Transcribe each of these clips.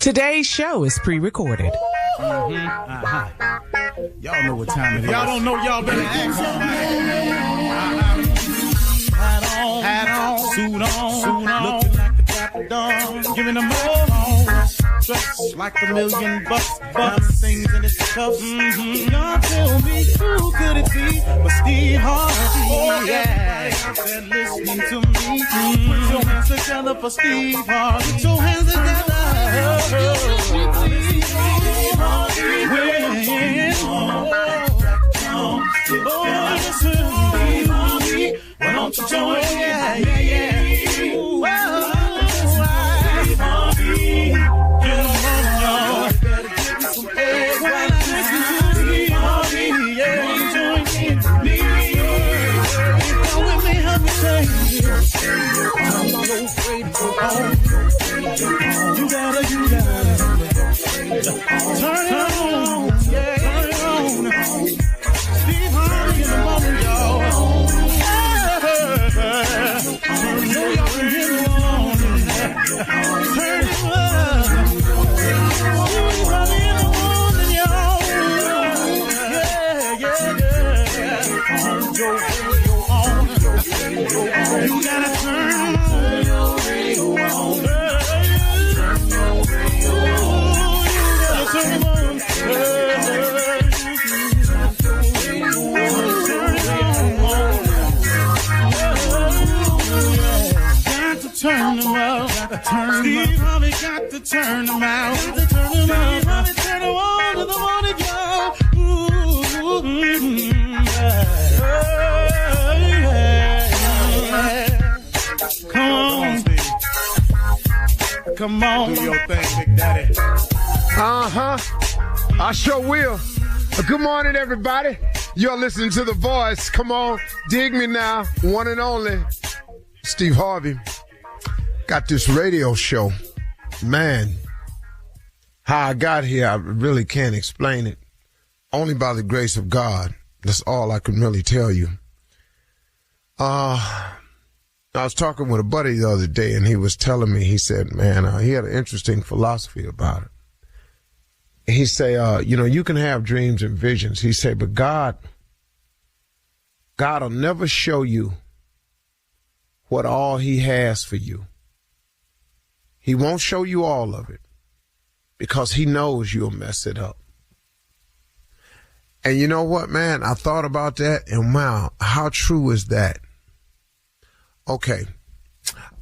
Today's show is pre-recorded. Y'all know what time it is. Y'all don't know, y'all better ask somebody. Hat on, suit on, looking like the Dapper Dawn, giving them all. Dressed like $1 million bucks, things in its cuffs. Y'all tell me who could it be but Steve Harvey? Oh yeah, everybody out there listening to me. Put your hands together for Steve Harvey. Put your hands together. Steve Harvey. Why don't you join? Yeah. Turn it on. Steve Harvey in the morning, y'all. Turn it on. Turn it on. Steve Harvey in the morning, y'all. Yeah. Turn your radio on. You gotta turn your radio on. Turn them out. Steve Harvey got to turn them out. Steve Harvey turn them on to the morning, y'all. Come on. Do your thing, Big Daddy. I sure will. Good morning, everybody. You're listening to The Voice. Come on, dig me now. One and only Steve Harvey. Got this radio show. Man, how I got here, I really can't explain it. Only by the grace of God. That's all I can really tell you. I was talking with a buddy the other day, and he was telling me, he said, man, he had an interesting philosophy about it. He say, you can have dreams and visions. He say, but God will never show you what all he has for you. He won't show you all of it because he knows you'll mess it up. And you know what, man? I thought about that, and wow, how true is that? Okay,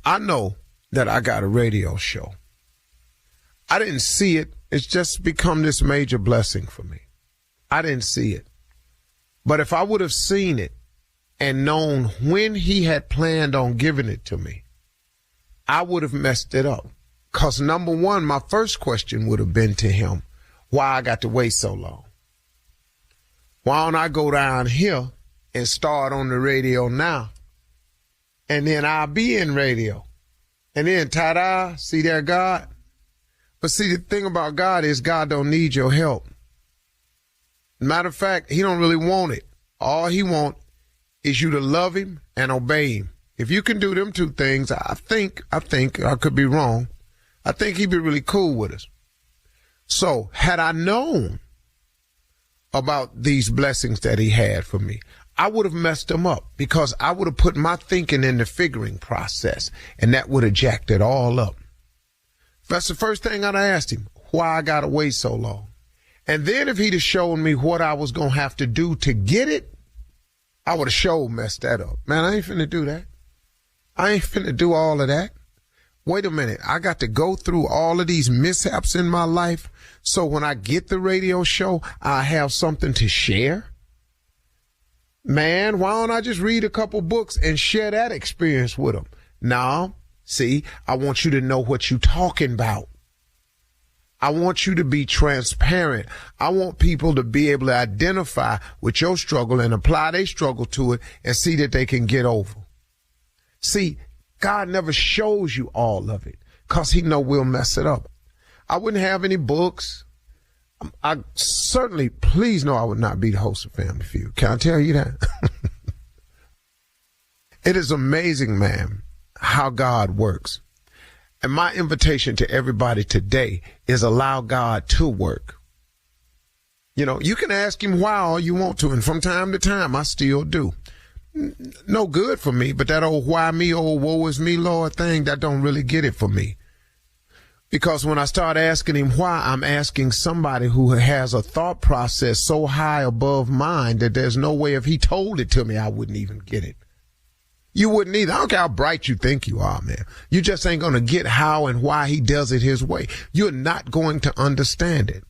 I know that I got a radio show. I didn't see it. It's just become this major blessing for me. I didn't see it. But if I would have seen it and known when he had planned on giving it to me, I would have messed it up. Because number one, my first question would have been to him, why I got to wait so long? Why don't I go down here and start on the radio now? And then I'll be in radio. And then, ta-da, see there, God? But see, the thing about God is God don't need your help. Matter of fact, he don't really want it. All he wants is you to love him and obey him. If you can do them two things, I think, I could be wrong. I think he'd be really cool with us. So had I known about these blessings that he had for me, I would have messed them up because I would have put my thinking in the figuring process, and that would have jacked it all up. That's the first thing I'd asked him, why I got to wait so long. And then if he'd have shown me what I was going to have to do to get it, I would have sure messed that up. Man, I ain't finna do that. I ain't finna do all of that. Wait a minute. I got to go through all of these mishaps in my life so when I get the radio show, I have something to share. Man, why don't I just read a couple books and share that experience with them? No, see, I want you to know what you're talking about. I want you to be transparent. I want people to be able to identify with your struggle and apply their struggle to it and see that they can get over. See, God never shows you all of it because he know we'll mess it up. I wouldn't have any books. I certainly, please know I would not be the host of Family Feud. Can I tell you that? It is amazing, man, how God works. And my invitation to everybody today is allow God to work. You know, you can ask him why all you want to, and from time to time, I still do. No good for me, but that old why me, old woe is me, Lord thing, that don't really get it for me. Because when I start asking him why, I'm asking somebody who has a thought process so high above mine that there's no way if he told it to me, I wouldn't even get it. You wouldn't either. I don't care how bright you think you are, man. You just ain't going to get how and why he does it his way. You're not going to understand it.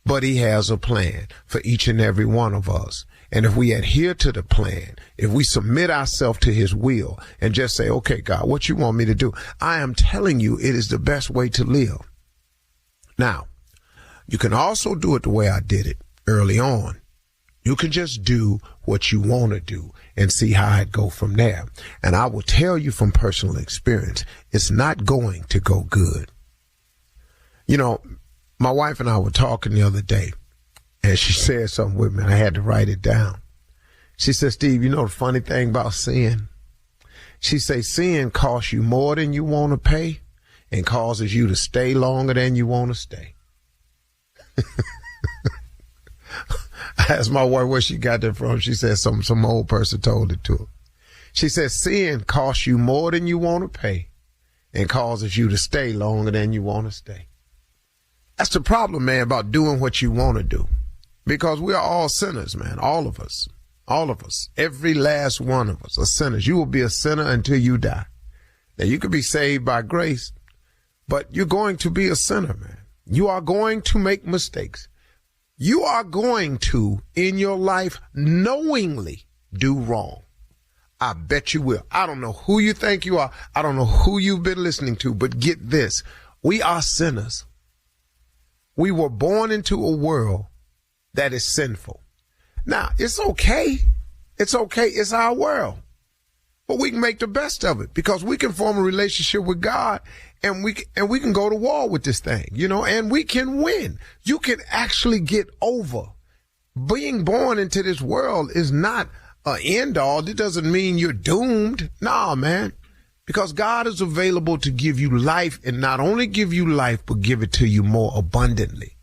But he has a plan for each and every one of us. And if we adhere to the plan, if we submit ourselves to his will and just say, okay, God, what you want me to do? I am telling you, it is the best way to live. Now, you can also do it the way I did it early on. You can just do what you want to do and see how it go from there. And I will tell you from personal experience, it's not going to go good. You know, my wife and I were talking the other day, and she said something with me, and I had to write it down. She said, Steve, you know the funny thing about sin? She said, sin costs you more than you want to pay and causes you to stay longer than you want to stay. I asked my wife where she got that from. She said some old person told it to her. She said, sin costs you more than you want to pay and causes you to stay longer than you want to stay. That's the problem, man, about doing what you want to do. Because we are all sinners, man. All of us. All of us. Every last one of us are sinners. You will be a sinner until you die. Now, you could be saved by grace, but you're going to be a sinner, man. You are going to make mistakes. You are going to, in your life, knowingly do wrong. I bet you will. I don't know who you think you are. I don't know who you've been listening to, but get this. We are sinners. We were born into a world that is sinful. Now, it's okay. It's okay. It's our world. But we can make the best of it because we can form a relationship with God and we can go to war with this thing, you know, and we can win. You can actually get over. Being born into this world is not an end all. It doesn't mean you're doomed. Nah, man. Because God is available to give you life, and not only give you life, but give it to you more abundantly.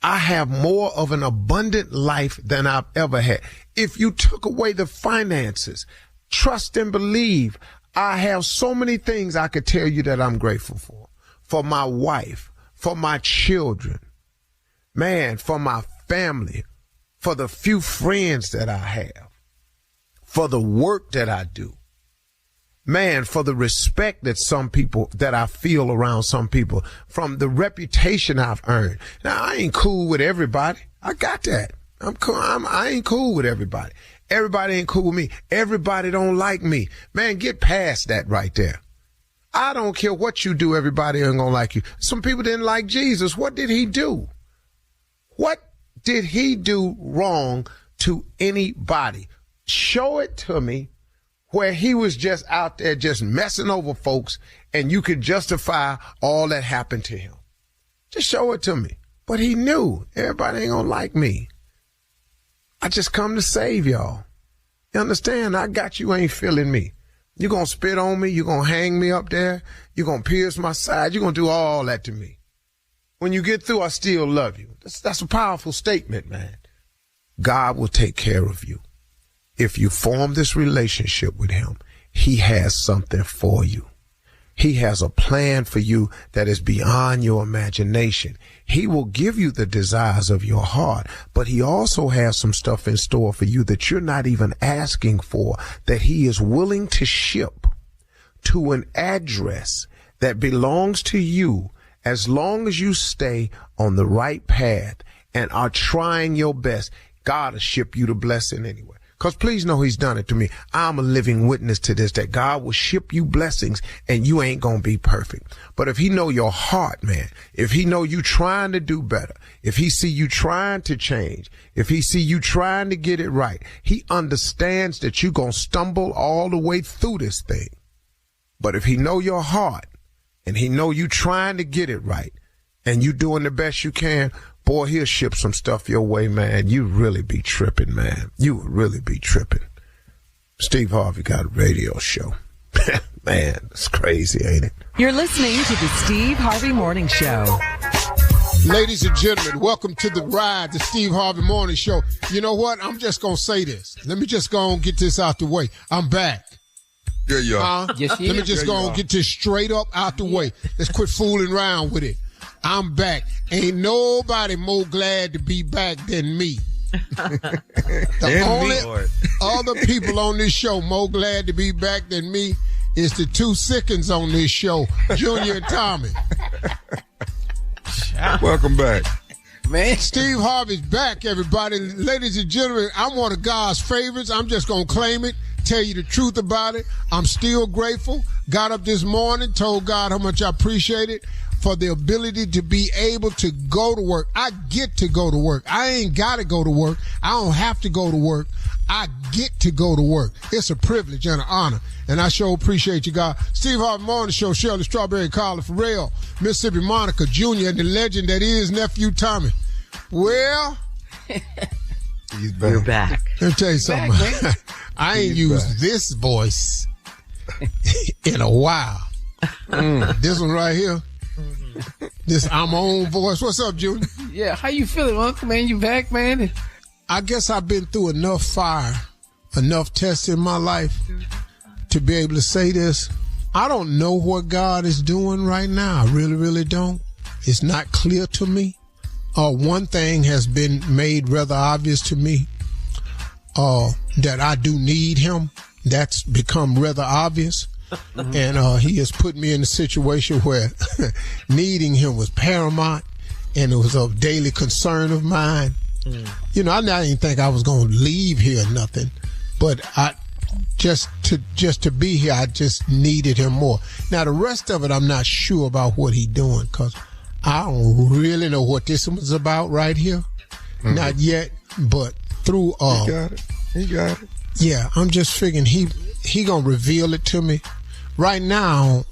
I have more of an abundant life than I've ever had. If you took away the finances, trust and believe, I have so many things I could tell you that I'm grateful for my wife, for my children, man, for my family, for the few friends that I have, for the work that I do. Man, for the respect that some people, that I feel around some people, from the reputation I've earned. Now, I ain't cool with everybody. I got that. I'm cool. I ain't cool with everybody. Everybody ain't cool with me. Everybody don't like me. Man, get past that right there. I don't care what you do. Everybody ain't gonna like you. Some people didn't like Jesus. What did he do? What did he do wrong to anybody? Show it to me. Where he was just out there just messing over folks and you could justify all that happened to him. Just show it to me. But he knew everybody ain't gonna like me. I just come to save y'all. You understand? I got you, ain't feeling me. You're gonna spit on me. You're gonna hang me up there. You're gonna pierce my side. You're gonna do all that to me. When you get through, I still love you. That's a powerful statement, man. God will take care of you. If you form this relationship with him, he has something for you. He has a plan for you that is beyond your imagination. He will give you the desires of your heart, but he also has some stuff in store for you that you're not even asking for, that he is willing to ship to an address that belongs to you as long as you stay on the right path and are trying your best. God will ship you the blessing anyway. Because please know he's done it to me. I'm a living witness to this, that God will ship you blessings and you ain't going to be perfect. But if he know your heart, man, if he know you trying to do better, if he see you trying to change, if he see you trying to get it right, he understands that you're going to stumble all the way through this thing. But if he know your heart and he know you trying to get it right and you doing the best you can, boy, he'll ship some stuff your way, man. You really be tripping, man. You would really be tripping. Steve Harvey got a radio show. Man, it's crazy, ain't it? You're listening to the Steve Harvey Morning Show. Ladies and gentlemen, welcome to the ride, the Steve Harvey Morning Show. You know what? I'm just going to say this. Let me just go and get this out the way. I'm back. There you are. Let me just go and get this straight up out the way. Let's quit fooling around with it. I'm back. Ain't nobody more glad to be back than me. The only other people on this show more glad to be back than me is the two sickens on this show, Junior and Tommy. Welcome back. Man. Steve Harvey's back, everybody. Ladies and gentlemen, I'm one of God's favorites. I'm just going to claim it, tell you the truth about it. I'm still grateful. Got up this morning, told God how much I appreciate it for the ability to be able to go to work. I get to go to work. I ain't got to go to work. I don't have to go to work. I get to go to work. It's a privilege and an honor, and I sure appreciate you, God. Steve Harvey Morning Show, Shirley Strawberry, Carla Farrell, Mississippi Monica Jr., and the legend that is Nephew Tommy. Well, He's back. You're back. let me tell you something. I ain't used this voice in a while. This one right here. This I'm my own voice. What's up, Junior? Yeah, how you feeling, Uncle, man? You back, man? I guess I've been through enough fire, enough tests in my life to be able to say this. I don't know what God is doing right now. I really, really don't. It's not clear to me. One thing has been made rather obvious to me, that I do need him. That's become rather obvious. And he has put me in a situation where needing him was paramount, and it was a daily concern of mine. You know, I didn't think I was going to leave here or nothing, but I just to be here, I just needed him more. Now, the rest of it, I'm not sure about what he's doing, because I don't really know what this was about right here. Not yet, but through He got it. yeah, I'm just figuring he gonna reveal it to me. Right now,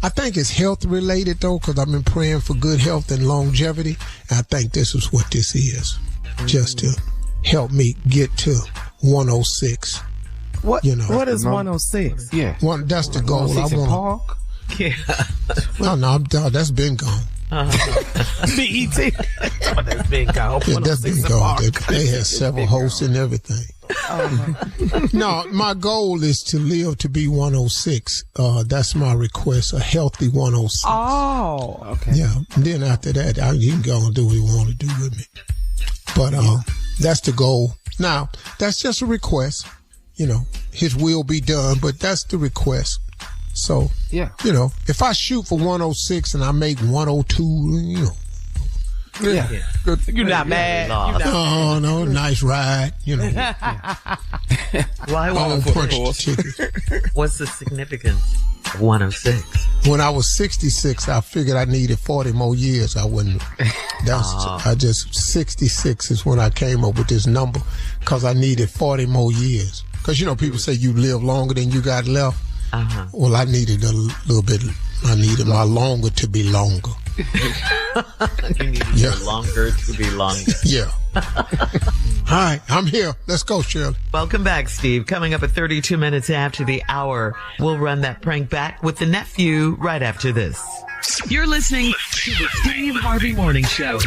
I think it's health related though, because I've been praying for good health and longevity. And I think this is what this is, just to help me get to 106. What? You know, What is 106? Yeah. that's the goal. I 106 want. Park? No, that's been gone. BET. That's been gone. Yeah, that's 106 been in gone. Park. They had several hosts and everything. No, my goal is to live to be 106. That's my request, a healthy 106. Oh, okay. Yeah. And then after that, you can go and do what you want to do with me. But that's the goal. Now, that's just a request. You know, his will be done, but that's the request. So, Yeah. you know, if I shoot for 106 and I make 102, you know. Yeah. Good. You're not mad. You're not Oh, no, nice ride. You know, Why I don't punch the ticket. What's the significance of 106? When I was 66, I figured I needed 40 more years. I wouldn't. I just 66 is when I came up with this number, because I needed 40 more years. Because you know, people say you live longer than you got left. Well, I needed a little bit. I needed my longer to be longer. You need your longer to be longer. Yeah. All right, I'm here. Let's go, Shirley. Welcome back, Steve. Coming up at 32 minutes after the hour, we'll run that prank back with the nephew right after this. You're listening to the Steve Harvey Morning Show.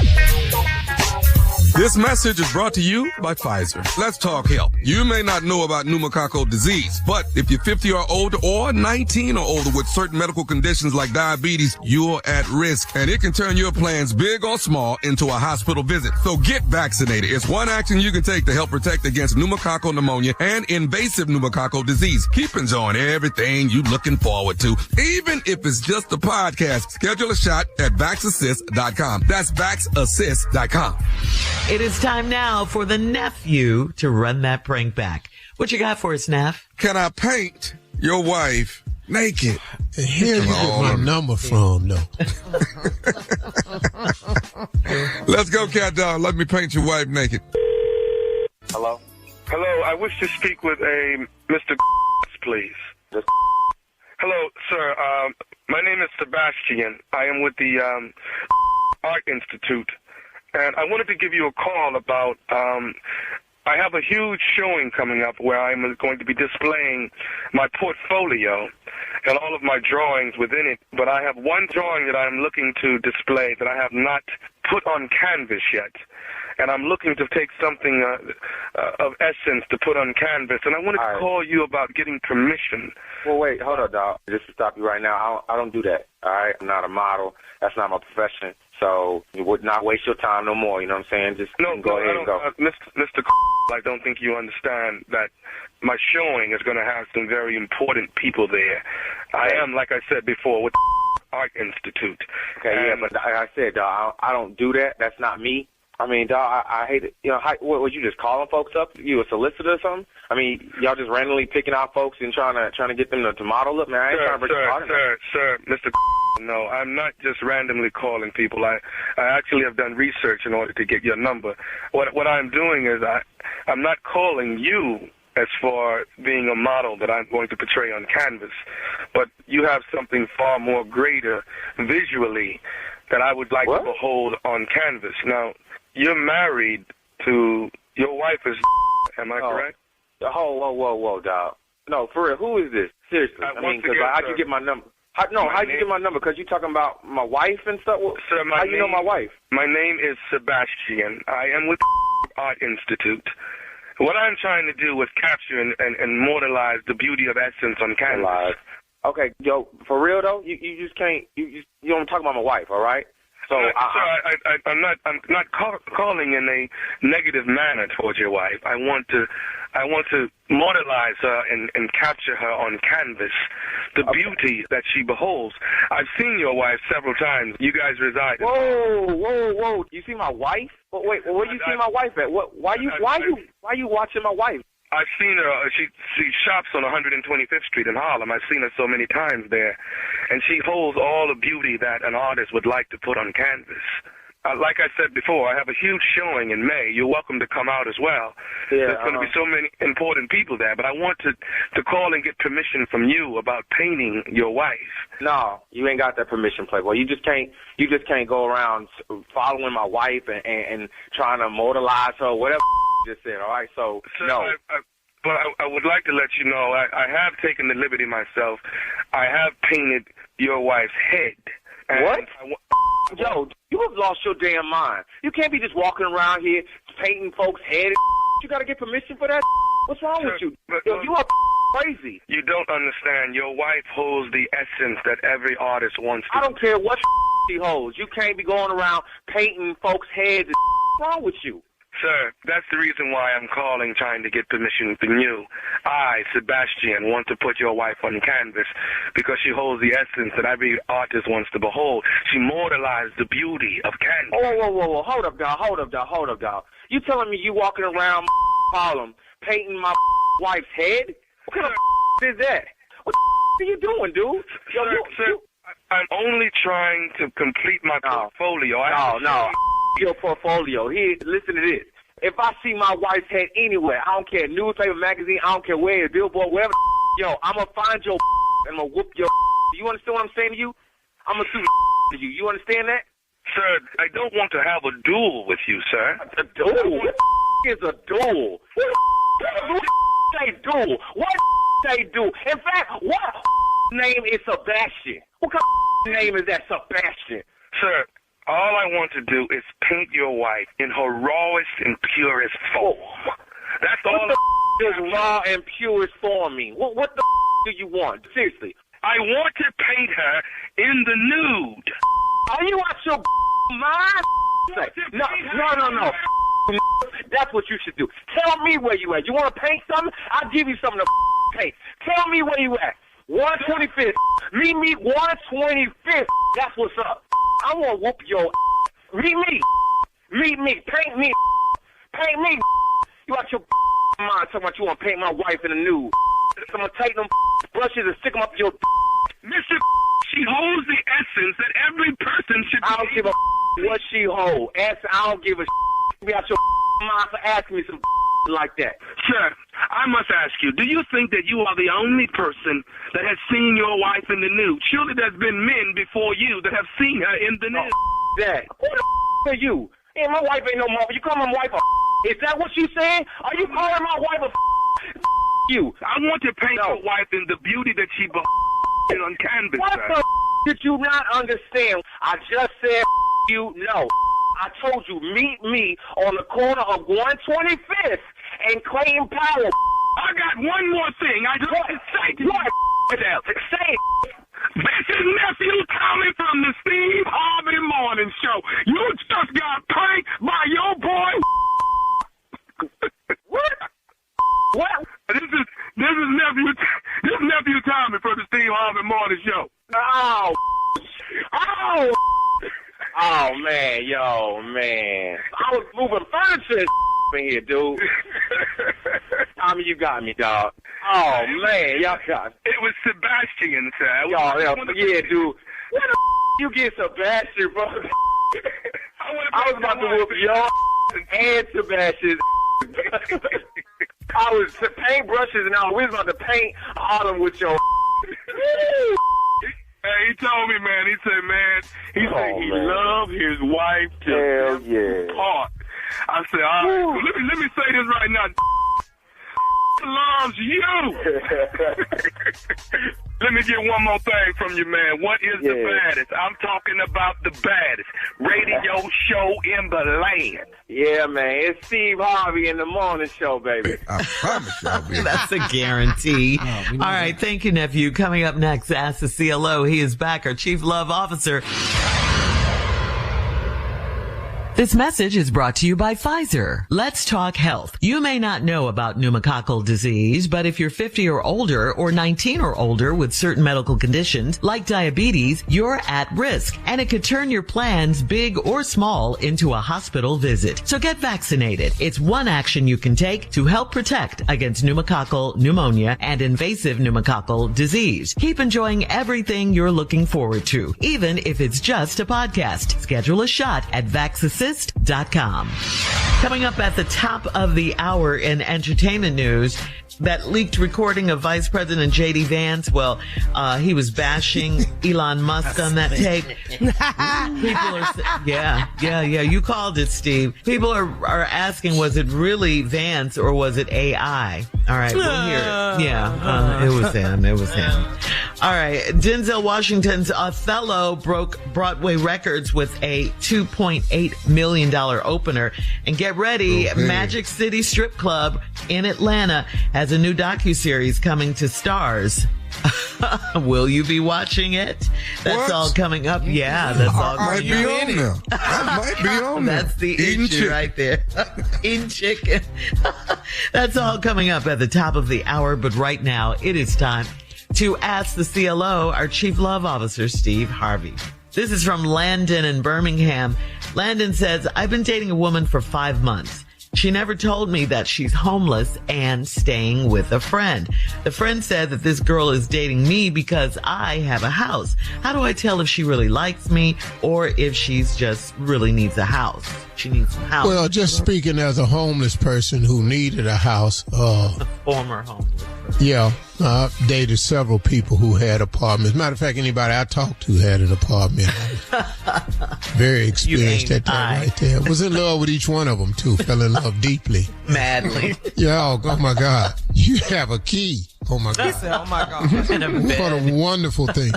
This message is brought to you by Pfizer. Let's talk health. You may not know about pneumococcal disease, but if you're 50 or older or 19 or older with certain medical conditions like diabetes, you're at risk, and it can turn your plans, big or small, into a hospital visit. So get vaccinated. It's one action you can take to help protect against pneumococcal pneumonia and invasive pneumococcal disease. Keep enjoying everything you're looking forward to, even if it's just a podcast. Schedule a shot at VaxAssist.com. That's VaxAssist.com. It is time now for the nephew to run that prank back. What you got for us, Neff? Can I paint your wife naked? And here you get my number from, though. Let's go, cat dog. Let me paint your wife naked. Hello? Hello, I wish to speak with a Mr. please. Hello, sir. My name is Sebastian. I am with the Art Institute. And I wanted to give you a call about, I have a huge showing coming up where I'm going to be displaying my portfolio and all of my drawings within it. But I have one drawing that I'm looking to display that I have not put on canvas yet. And I'm looking to take something of essence to put on canvas. And I wanted to call you about getting permission. Well, wait, hold up, dog. Just to stop you right now, I don't do that, all right? I'm not a model. That's not my profession. So you would not waste your time no more, you know what I'm saying? Just go ahead and go. Mr. I don't think you understand that my showing is going to have some very important people there. I am, like I said before, with the Art Institute. Okay, yeah, but like I said, dog, I don't do that. That's not me. I mean, dog, I hate it. You know, what was you just calling folks up? You a solicitor or something? I mean, y'all just randomly picking out folks and trying to get them to model up? Man, I ain't trying to break your heart. Sir, Mr. No, I'm not just randomly calling people. I actually have done research in order to get your number. What I'm doing is I'm not calling you as for being a model that I'm going to portray on canvas, but you have something far more greater visually that I would like to behold on canvas. Now, you're married to, your wife is, am I correct? Whoa, dog. No, for real, who is this? Seriously. I mean, because how'd you get my number? How'd you get my number? Because you talking about my wife and stuff? Sir, how you know my wife? My name is Sebastian. I am with the Art Institute. What I'm trying to do is capture and immortalize the beauty of essence on canvas. Okay, yo, for real though, you just can't. You don't talk about my wife, all right? So I'm not calling in a negative manner towards your wife. I want to mortalize her and capture her on canvas, the beauty that she beholds. I've seen your wife several times. You guys reside. Whoa! You see my wife? Wait, where you see my wife at? Why you watching my wife? I've seen her. She shops on 125th Street in Harlem. I've seen her so many times there, and she holds all the beauty that an artist would like to put on canvas. Like I said before, I have a huge showing in May. You're welcome to come out as well. Yeah, there's going to be so many important people there, but I want to call and get permission from you about painting your wife. No, you ain't got that permission, Playboy. You just can't go around following my wife and trying to immortalize her, whatever you just said, all right? So, no. But I would like to let you know, I have taken the liberty myself. I have painted your wife's head. What? Yo, you have lost your damn mind. You can't be just walking around here painting folks' heads. You got to get permission for that. What's wrong with you? Yo, you are crazy. You don't understand. Your wife holds the essence that every artist wants to. I don't care what she holds. You can't be going around painting folks' heads. What's wrong with you? Sir, that's the reason why I'm calling, trying to get permission from you. I, Sebastian, want to put your wife on canvas because she holds the essence that every artist wants to behold. She mortalized the beauty of canvas. Whoa. Hold up, dog. You telling me you walking around Harlem painting my wife's head? What kind of is that? What are you doing, dude? Sir, I'm only trying to complete my portfolio. No. Your portfolio. Here, listen to this. If I see my wife's head anywhere, I don't care, newspaper, magazine, I don't care where it's billboard, wherever, yo, I'm going to find your and I'm going to whoop your. You understand what I'm saying to you? I'm going to sue to you. You understand that? Sir, I don't want to have a duel with you, sir. A duel? What is a duel? What say duel? What say duel? In fact, what name is Sebastian? What kind of name is that, Sebastian? Sir, all I want to do is paint your wife in her rawest and purest form. That's all. What the does raw and purest form mean? What the do you want? Seriously. I want to paint her in the nude. Are you out your mind? No. That's what you should do. Tell me where you at. You want to paint something? I'll give you something to paint. Tell me where you at. 125th. Meet me 125th. That's what's up. I want to whoop your Meet me. Paint me. You out your mind talking about you want to paint my wife in the nude. I'm going to take them brushes and stick them up your Mr. She holds the essence that every person should be. I don't give a what she hold. I don't give a be out your mind for asking me some like that. Sir, I must ask you, do you think that you are the only person that has seen your wife in the nude? Surely there's been men before you that have seen her in the nude. That. Who the are you? Hey, my wife ain't no mother. You call my wife a Is that what you saying? Are you calling my wife a you? I want to paint your wife in the beauty that she on canvas. What the did you not understand? I just said you. No. I told you, meet me on the corner of 125th and Clayton Powell. I got one more thing. I just want to say to you. Say it. This is Nephew Tommy from the Steve Harvey Morning Show. You just got pranked by your boy. What? What? This is Nephew Tommy from the Steve Harvey Morning Show. Oh. Oh. Oh, man. Yo, man. I was moving furniture in here, dude. Tommy, you got me, dog. Oh, man. Y'all got me. It was Sebastian, sir. Yeah, dude. Where the you get Sebastian, bro? I was about to whoop your and Sebastian. I was paintbrushes and all. We was about to paint all of them with your. Hey, he told me, man. He said he loved his wife to part. I said, all right. So let me say this right now. Loves you. Let me get one more thing from you, man. What is the baddest? I'm talking about the baddest radio show in the land. Yeah, man. It's Steve Harvey in the morning show, baby. I promise y'all, baby. That's a guarantee. All right. Thank you, nephew. Coming up next, Ask the CLO. He is back, our Chief Love Officer. This message is brought to you by Pfizer. Let's talk health. You may not know about pneumococcal disease, but if you're 50 or older or 19 or older with certain medical conditions like diabetes, you're at risk, and it could turn your plans, big or small, into a hospital visit. So get vaccinated. It's one action you can take to help protect against pneumococcal pneumonia and invasive pneumococcal disease. Keep enjoying everything you're looking forward to, even if it's just a podcast. Schedule a shot at vaccinated.com. Coming up at the top of the hour in entertainment news, that leaked recording of Vice President J.D. Vance, well, he was bashing Elon Musk on that tape. People are, you called it, Steve. People are asking, was it really Vance or was it AI? All right, we'll hear it. Yeah, it was him. All right, Denzel Washington's Othello broke Broadway records with a $2.8 million opener. And get ready, Magic City Strip Club in Atlanta has a new docuseries coming to Stars. Will you be watching it? That's all coming up. Yeah, that's all coming up. I might be on there. That's the issue right there. Eating chicken. That's all coming up at the top of the hour. But right now, it is time to ask the CLO, our Chief Love Officer, Steve Harvey. This is from Landon in Birmingham. Landon says, I've been dating a woman for 5 months. She never told me that she's homeless and staying with a friend. The friend said that this girl is dating me because I have a house. How do I tell if she really likes me or if she's just really needs a house? She needs some house. Well, just speaking as a homeless person who needed a house. A former homeless person. Yeah, I've dated several people who had apartments. Matter of fact, anybody I talked to had an apartment. Very experienced at that right there. Was in love with each one of them, too. Fell in love deeply. Madly. Yeah, oh my God. You have a key. Oh my God. Oh my God. And a bed. What a wonderful thing.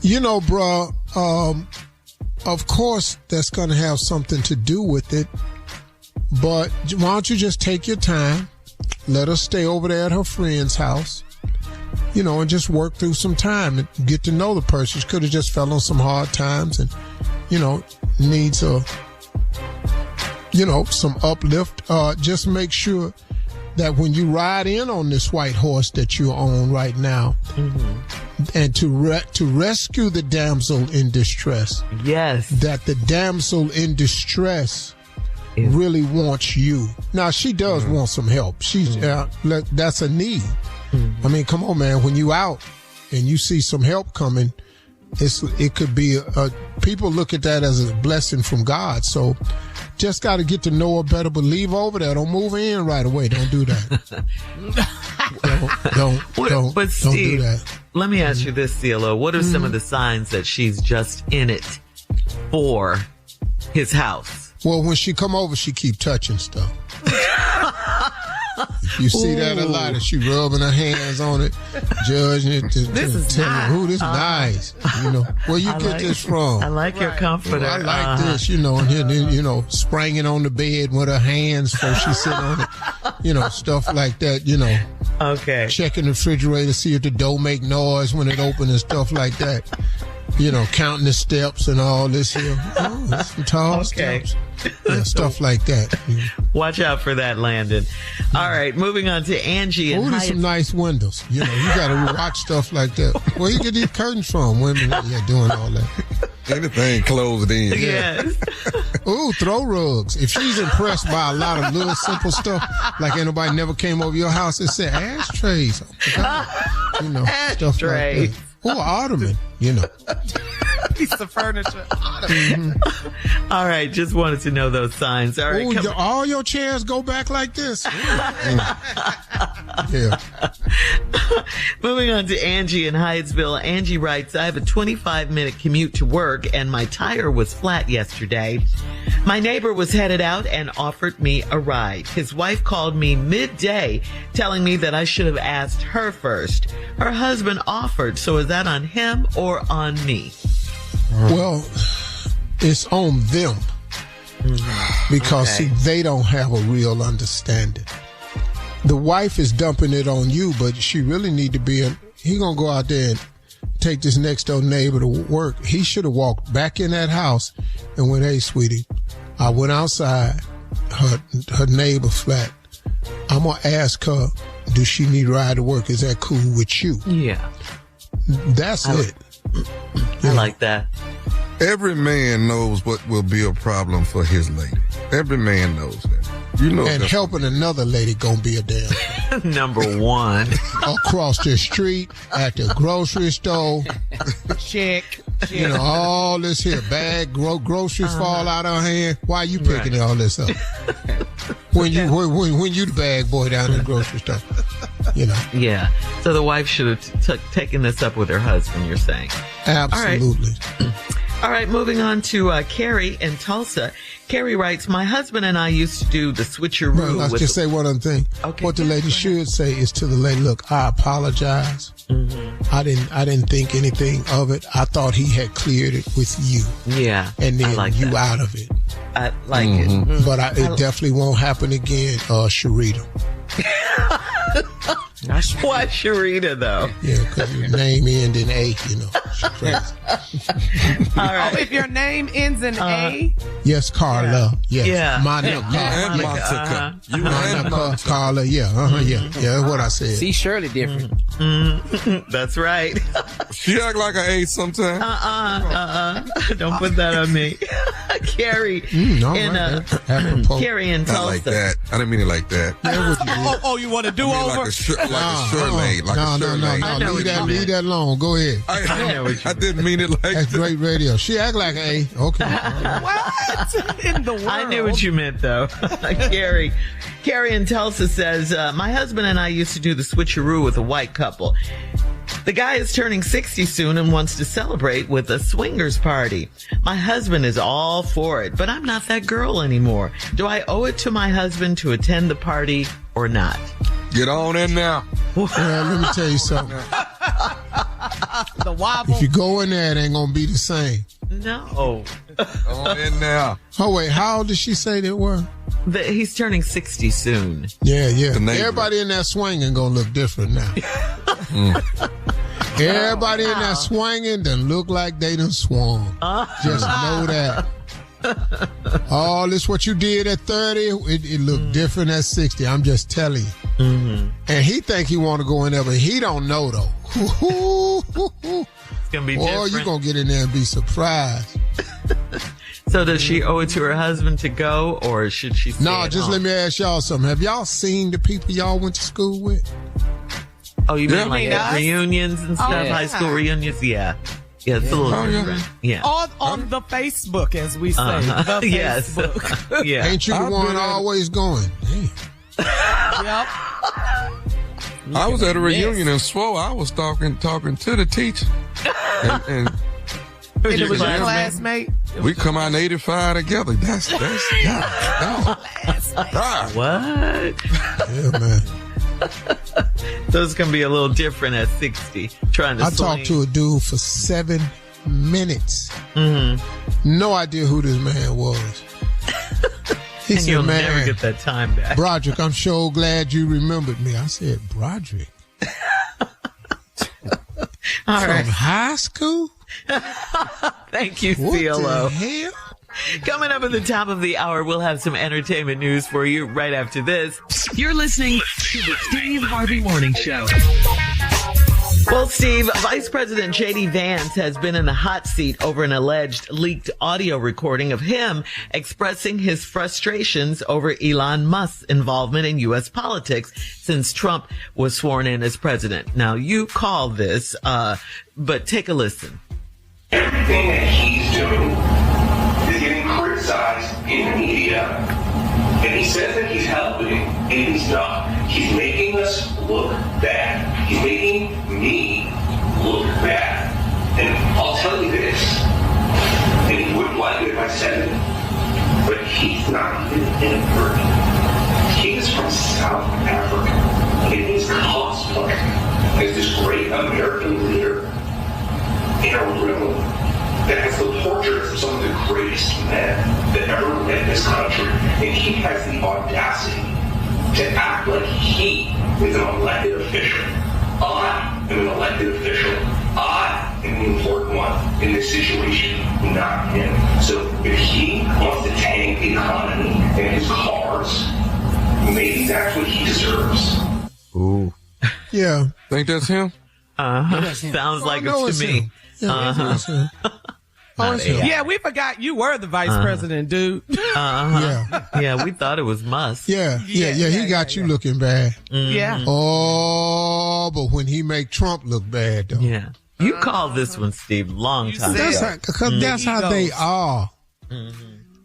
You know, bro, of course that's going to have something to do with it. But why don't you just take your time? Let her stay over there at her friend's house, you know, and just work through some time and get to know the person. She could have just fell on some hard times and, you know, needs some uplift. Just make sure that when you ride in on this white horse that you're on right now, and to rescue the damsel in distress. Yes. That the damsel in distress really wants you. Now, she does want some help. She's that's a need. I mean, come on, man. When you out and you see some help coming, it could be people look at that as a blessing from God. So just got to get to know her better, but leave over there. Don't move in right away. Don't do that. Don't Steve, do that. Let me ask you this, CLO. What are some of the signs that she's just in it for his house? Well, when she come over, she keep touching stuff. You see that a lot, and she rubbing her hands on it, judging it. This is nice. Ooh, this nice. You know, where you get this from? I like your comforter. I like this, you know, and then, you know, spranging on the bed with her hands before she sit on it. You know, stuff like that, you know. Okay. Checking the refrigerator, see if the door make noise when it opens and stuff like that. You know, counting the steps and all this here. Oh, that's some tall steps. Yeah, stuff like that. Yeah. Watch out for that, Landon. All right, moving on to Angie. Oh, there's some nice windows. You know, you got to watch stuff like that. Where you get these curtains from? Women, doing all that. Anything closed in. Yes. Ooh, throw rugs. If she's impressed by a lot of little simple stuff, like anybody never came over your house and said ashtrays. You know, stuff like that. Ooh, ottoman, you know. Piece of furniture. Mm-hmm. All right, just wanted to know those signs. All right, ooh, all your chairs go back like this. Yeah. Moving on to Angie in Hyattsville. Angie writes, I have a 25-minute commute to work and my tire was flat yesterday. My neighbor was headed out and offered me a ride. His wife called me midday telling me that I should have asked her first. Her husband offered, so is that on him or on me? Well, it's on them because see, they don't have a real understanding. The wife is dumping it on you, but she really need to be he gonna go out there and take this next door neighbor to work. He should have walked back in that house and went, hey, sweetie, I went outside, her neighbor flat. I'm gonna ask her, does she need a ride to work? Is that cool with you? Yeah. That's it. I like that. Every man knows what will be a problem for his lady. Every man knows that. You know, and helping another lady gonna be a damn number one. Across the street, at the grocery store. Check. You know, all this here bag groceries fall out of her hand. Why you picking all this up? When you the bag boy down in the grocery store, you know. Yeah. So the wife should have taken this up with her husband, you're saying. Absolutely. All right, moving on to Carrie in Tulsa. Carrie writes, my husband and I used to do the switcheroo. No, let's just say one other thing. Okay, what the lady should say is to the lady, look, I apologize. Mm-hmm. I didn't think anything of it. I thought he had cleared it with you. Yeah. And then like you that. Out of it. I like it. Mm-hmm. But it definitely won't happen again, Sharita. Why Sharita, though? Yeah, because your name ends in A, you know. All right. Oh, if your name ends in A? Yes, Carla. Yes. Yeah. Monica. And Monica. Monica, Carla. Yeah. Yeah. Yeah, that's what I said. See, Shirley different. That's right. She act like an A sometimes. Don't put that on me. Carrie Carrie in Tulsa. Not like that. I didn't mean it like that. Oh, you want to do over? Like a Shirley. No. Leave that alone. Go ahead. I didn't mean it like that. That's great radio. She act like an A. Okay. What in the world? I knew what you meant, though. Carrie in Tulsa says, my husband and I used to do the switcheroo with a white couple. The guy is turning 60 soon and wants to celebrate with a swingers party. My husband is all for it, but I'm not that girl anymore. Do I owe it to my husband to attend the party or not? Get on in now. Well, let me tell you something. The wobble. If you go in there, it ain't going to be the same. No. On in now. Oh, wait. How old did she say they were? He's turning 60 soon. Yeah. Everybody in that swinging going to look different now. Everybody in that swinging done look like they done swung. Just know that. All this what you did at 30, it looked different at 60. I'm just telling you. Mm-hmm. And he think he want to go in there, but he don't know though. It's gonna be different. Boy, you gonna get in there and be surprised. So does she owe it to her husband to go, or should she stay at home? Let me ask y'all something. Have y'all seen the people y'all went to school with? Oh, you mean like at reunions and stuff? Yeah. High school reunions? Yeah. Yeah, it's a little different. Yeah. On the Facebook, as we say. The Facebook. Yeah. Ain't you the one always going? Damn. Yep. I was at a reunion in Swole. I was talking to the teacher. And it was your classmate? We come out in 85 together. That's What? Yeah, man. So it's going to be a little different at 60. Trying to I talked to a dude for 7 minutes. Mm-hmm. No idea who this man was. He and said, you'll man, never get that time back. Broderick, I'm so glad you remembered me. I said, Broderick? All From right. high school? Thank you, What CLO. the hell? Coming up at the top of the hour, we'll have some entertainment news for you right after this. You're listening to the Steve Harvey Morning Show. Well, Steve, Vice President J.D. Vance has been in the hot seat over an alleged leaked audio recording of him expressing his frustrations over Elon Musk's involvement in U.S. politics since Trump was sworn in as president. Now, you call this, but take a listen. Everything that he's doing is getting criticized in the media. And he says that he's helping, and he's not. He's making us look bad. He's making me look bad. And I'll tell you this, and he wouldn't like it if I said it, but he's not even an immigrant. He is from South Africa, and he's cosplaying as this great American leader in a room that has the portraits of some of the greatest men that ever lived in this country. And he has the audacity to act like he is an elected official. I am an elected official. I am the important one in this situation, not him. So if he wants to tank the economy and his cars, maybe that's what he deserves. Ooh. Yeah. Think that's him? Sounds like no, it it's to me. him. Yeah, it's him. Oh, it's him. Yeah, we forgot you were the vice president, dude. Yeah, we thought it was Musk. Yeah. He got you looking bad. Yeah. Oh, but when he make Trump look bad, though. Yeah. You called this one, Steve, long time ago. That's how they are.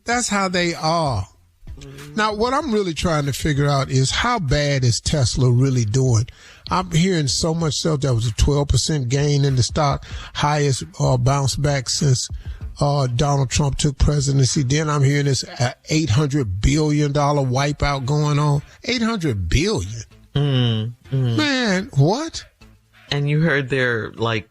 That's how they are. Now, what I'm really trying to figure out is how bad is Tesla really doing? I'm hearing so much stuff. That was a 12% gain in the stock, highest bounce back since Donald Trump took presidency. Then I'm hearing this $800 billion wipeout going on. $800 billion. Man, what? And you heard they're like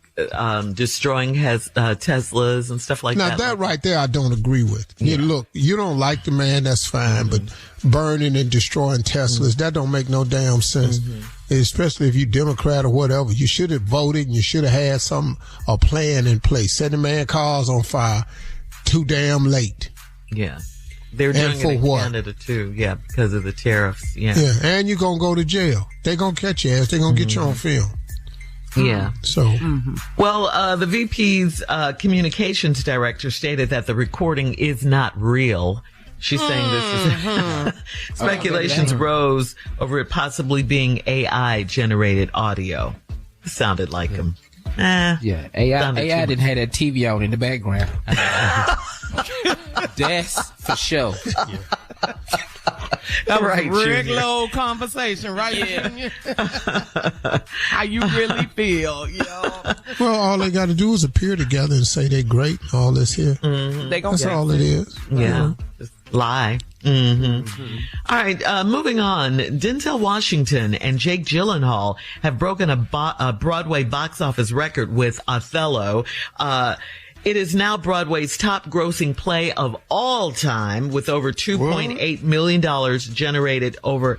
destroying Teslas and stuff like that. Now, that right there, I don't agree with. Yeah. Look, you don't like the man, that's fine, but burning and destroying Teslas, that don't make no damn sense. Especially if you Democrat or whatever. You should have voted and you should have had a plan in place. Set the man cars on fire too damn late. Yeah. They're doing it in Canada too. Yeah, because of the tariffs. Yeah. Yeah, and you're going to go to jail. They're going to catch your ass. They're going to get you on film. Yeah. So, well, the VP's communications director stated that the recording is not real. She's saying this is speculations rose over it possibly being AI generated audio. It sounded like him. Yeah, AI didn't have that TV on in the background. That's for sure. That was right, a regular old conversation, right? Yeah. How you really feel, yo. Well, all they got to do is appear together and say they're great and all this here. That's all it is. Yeah. Just lie. All right, moving on. Denzel Washington and Jake Gyllenhaal have broken a Broadway box office record with Othello. It is now Broadway's top grossing play of all time, with over $2.8 million generated over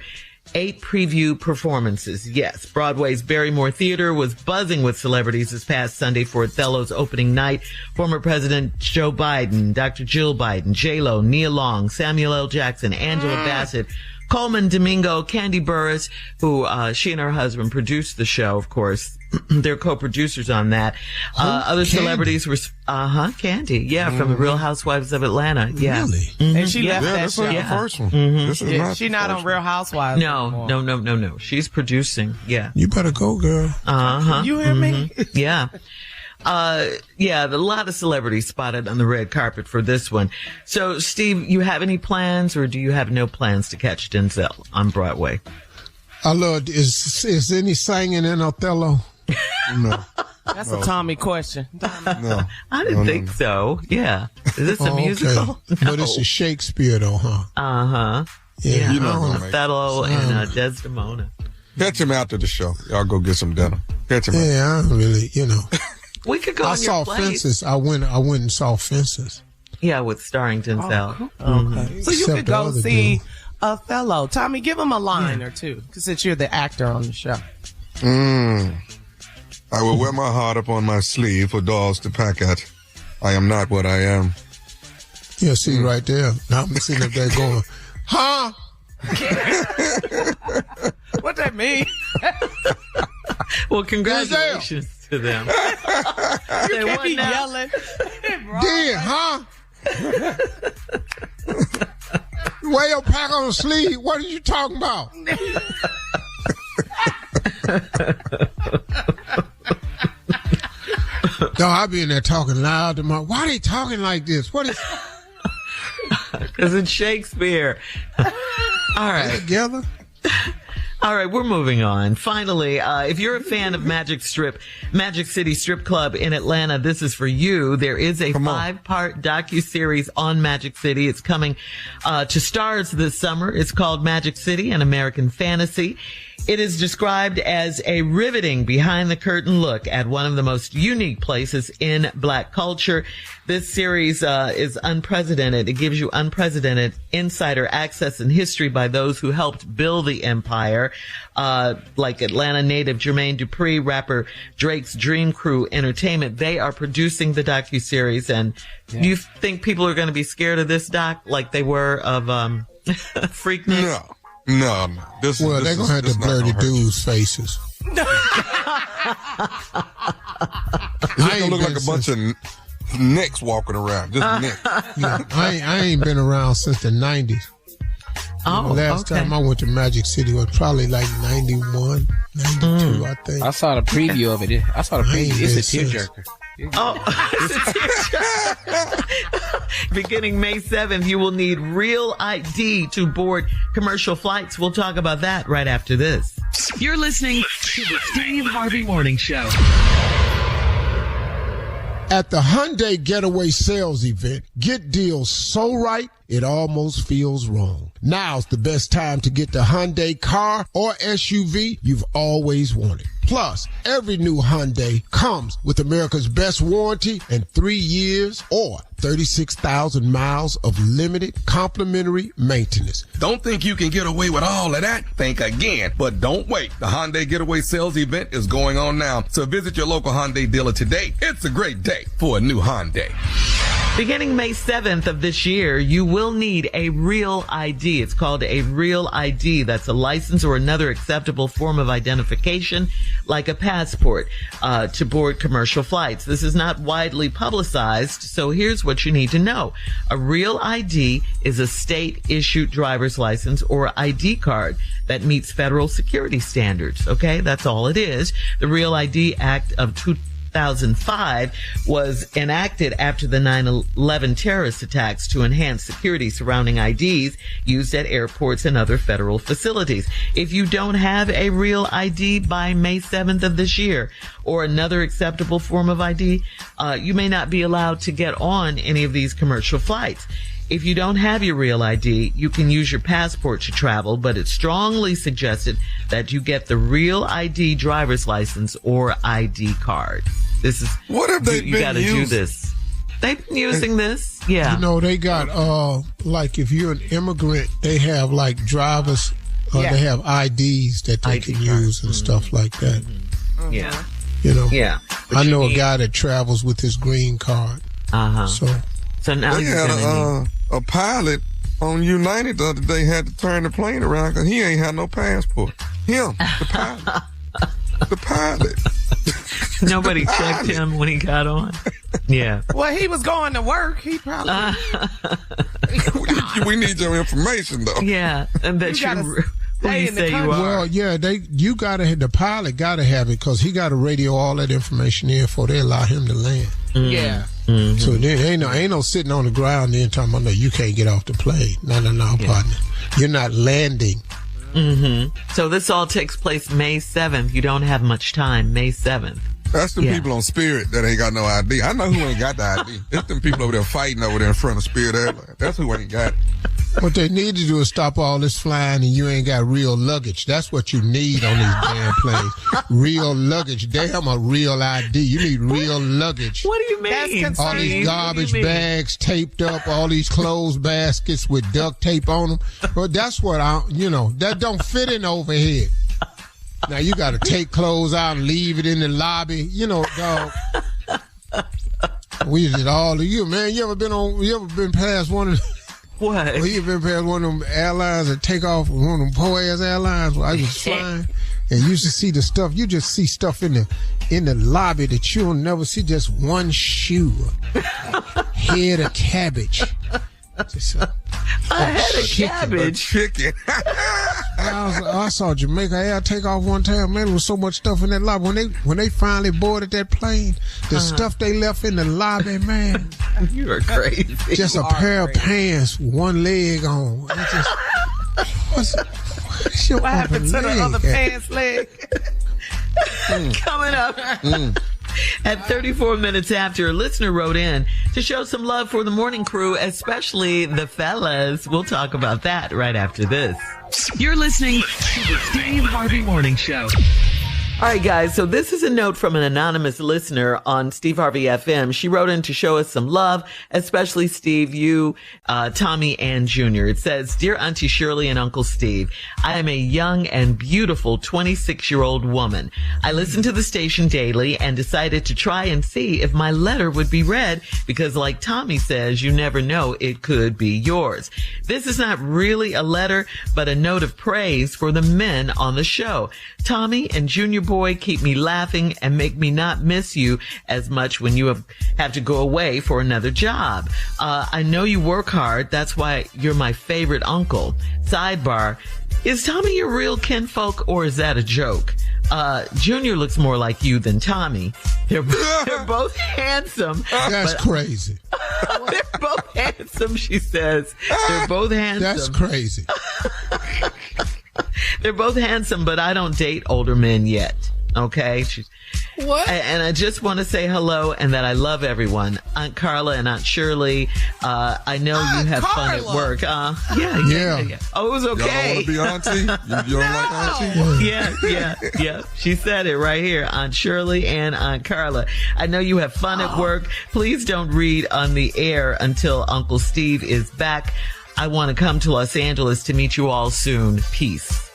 8 preview performances. Yes, Broadway's Barrymore Theater was buzzing with celebrities this past Sunday for Othello's opening night. Former President Joe Biden, Dr. Jill Biden, J-Lo, Nia Long, Samuel L. Jackson, Angela Bassett, Coleman Domingo, Candy Burris, who she and her husband produced the show, of course. They're co-producers on that. Other celebrities were, Candy, yeah, from the Real Housewives of Atlanta. Yeah. Really? And she left that That's show. not the first one. This is not She's the not first on Real Housewives anymore. No. She's producing. Yeah. You better go, girl. You hear me? Yeah. A lot of celebrities spotted on the red carpet for this one. So, Steve, you have any plans, or do you have no plans to catch Denzel on Broadway? I love, is any singing in Othello? No. That's a Tommy question. No. I didn't think so. Yeah. Is this a musical? No. But it's a Shakespeare, though, huh? Uh-huh. Yeah. Othello and Desdemona. Catch him after the show. Y'all go get some dinner. Catch him. Yeah, I don't really, We could go. I saw Fences. I went and saw Fences. Yeah, with starring Denzel. Okay. Mm-hmm. So you could go see Othello. Tommy, give him a line or two, since you're the actor on the show. I will wear my heart upon my sleeve for dolls to peck at. I am not what I am. Yeah, see right there. Now I'm sitting up there going, huh? What that mean? Well, congratulations to them. You can't be yelling. Did, huh? Wear your pack on the sleeve. What are you talking about? No, I be in there talking loud to my. Why are they talking like this? What is? Because it's Shakespeare. All right. Together. All right, we're moving on. Finally, if you're a fan of Magic City Strip Club in Atlanta, this is for you. There is a 5-part docuseries on Magic City. It's coming to Stars this summer. It's called Magic City, an American Fantasy. It is described as a riveting behind-the-curtain look at one of the most unique places in Black culture. This series is unprecedented. It gives you unprecedented insider access and history by those who helped build the empire, like Atlanta native Jermaine Dupri, rapper Drake's Dream Crew Entertainment. They are producing the docuseries, and do you think people are going to be scared of this doc like they were of Freaknik? No. They're going to have to blur the dudes' faces. It's going to look like a bunch of necks walking around. Just necks. Yeah, I ain't been around since the 90s. Last time I went to Magic City was probably like 91, 92, I think. I saw the preview of it. I saw the preview. It's a tearjerker. Beginning May 7th, you will need RealID to board commercial flights. We'll talk about that right after this. You're listening to the Steve Harvey Morning Show. At the Hyundai Getaway Sales Event, get deals so right, it almost feels wrong. Now's the best time to get the Hyundai car or SUV you've always wanted. Plus, every new Hyundai comes with America's best warranty and 3 years or 36,000 miles of limited complimentary maintenance. Don't think you can get away with all of that? Think again. But don't wait. The Hyundai Getaway Sales Event is going on now. So visit your local Hyundai dealer today. It's a great day for a new Hyundai. Beginning May 7th of this year, you will need a RealID. It's called a RealID. That's a license or another acceptable form of identification, like a passport, to board commercial flights. This is not widely publicized, so here's what you need to know. A RealID is a state-issued driver's license or ID card that meets federal security standards. Okay, that's all it is. The RealID Act of 2005 was enacted after the 9/11 terrorist attacks to enhance security surrounding IDs used at airports and other federal facilities. If you don't have a RealID by May 7th of this year or another acceptable form of ID, you may not be allowed to get on any of these commercial flights. If you don't have your RealID, you can use your passport to travel, but it's strongly suggested that you get the RealID driver's license or ID card. This is what have they you been got to do this. They've been using this, yeah. You know, they got like if you're an immigrant, they have like drivers. They have IDs that they can use and stuff like that. Mm-hmm. Yeah. You know. Yeah. I know a guy that travels with his green card. So now they had a pilot on United the other day had to turn the plane around because he ain't had no passport. Him, the pilot. The pilot. Nobody checked him when he got on. Yeah. Well, he was going to work. He probably. We need your information, though. Yeah, and that you say you are. Well, yeah, the pilot gotta have it because he got to radio all that information in before they allow him to land. Mm. Yeah. Mm-hmm. So there ain't no sitting on the ground then talking about, no, you can't get off the plane. No, partner. You're not landing. Mm-hmm. So this all takes place May 7th. You don't have much time. May 7th. That's the people on Spirit that ain't got no ID. I know who ain't got the ID. It's them people over there fighting over there in front of Spirit Airlines. That's who ain't got it. What they need to do is stop all this flying and you ain't got real luggage. That's what you need on these damn planes. Real luggage. Damn a real ID. You need real luggage. What do you mean? All these garbage bags taped up, all these clothes baskets with duct tape on them. Well, that's what that don't fit in overhead. Now you got to take clothes out and leave it in the lobby. Dog. We did all of you, man. You ever been past one of what? Well, you been past one of them airlines that take off, one of them poor-ass airlines where I was flying, and you used to see the stuff. You just see stuff in the lobby that you'll never see. Just one shoe, head of cabbage. A head of cabbage. Chicken. I saw Jamaica Air take off one time. Man, there was so much stuff in that lobby. When they finally boarded that plane, the stuff they left in the lobby, man. You are crazy. Just a pair of pants, one leg on. What happened to the other pants leg? Coming up. At 34 minutes after, a listener wrote in to show some love for the morning crew, especially the fellas. We'll talk about that right after this. You're listening to the Steve Harvey Morning Show. All right, guys, so this is a note from an anonymous listener on Steve Harvey FM. She wrote in to show us some love, especially Steve, you, Tommy, and Junior. It says, Dear Auntie Shirley and Uncle Steve, I am a young and beautiful 26-year-old woman. I listen to the station daily and decided to try and see if my letter would be read because, like Tommy says, you never know, it could be yours. This is not really a letter, but a note of praise for the men on the show. Tommy and Junior Boy keep me laughing and make me not miss you as much when you have to go away for another job. I know you work hard. That's why you're my favorite uncle. Sidebar, is Tommy your real kinfolk or is that a joke? Junior looks more like you than Tommy. They're both handsome. That's crazy. They're both handsome, she says. They're both handsome. That's crazy. They're both handsome, but I don't date older men yet. Okay? What? And I just want to say hello and that I love everyone. Aunt Carla and Aunt Shirley, I know you have fun at work. Yeah. Oh, it was okay. Y'all want to be auntie? You don't like auntie? Yeah. She said it right here. Aunt Shirley and Aunt Carla. I know you have fun at work. Please don't read on the air until Uncle Steve is back. I want to come to Los Angeles to meet you all soon. Peace.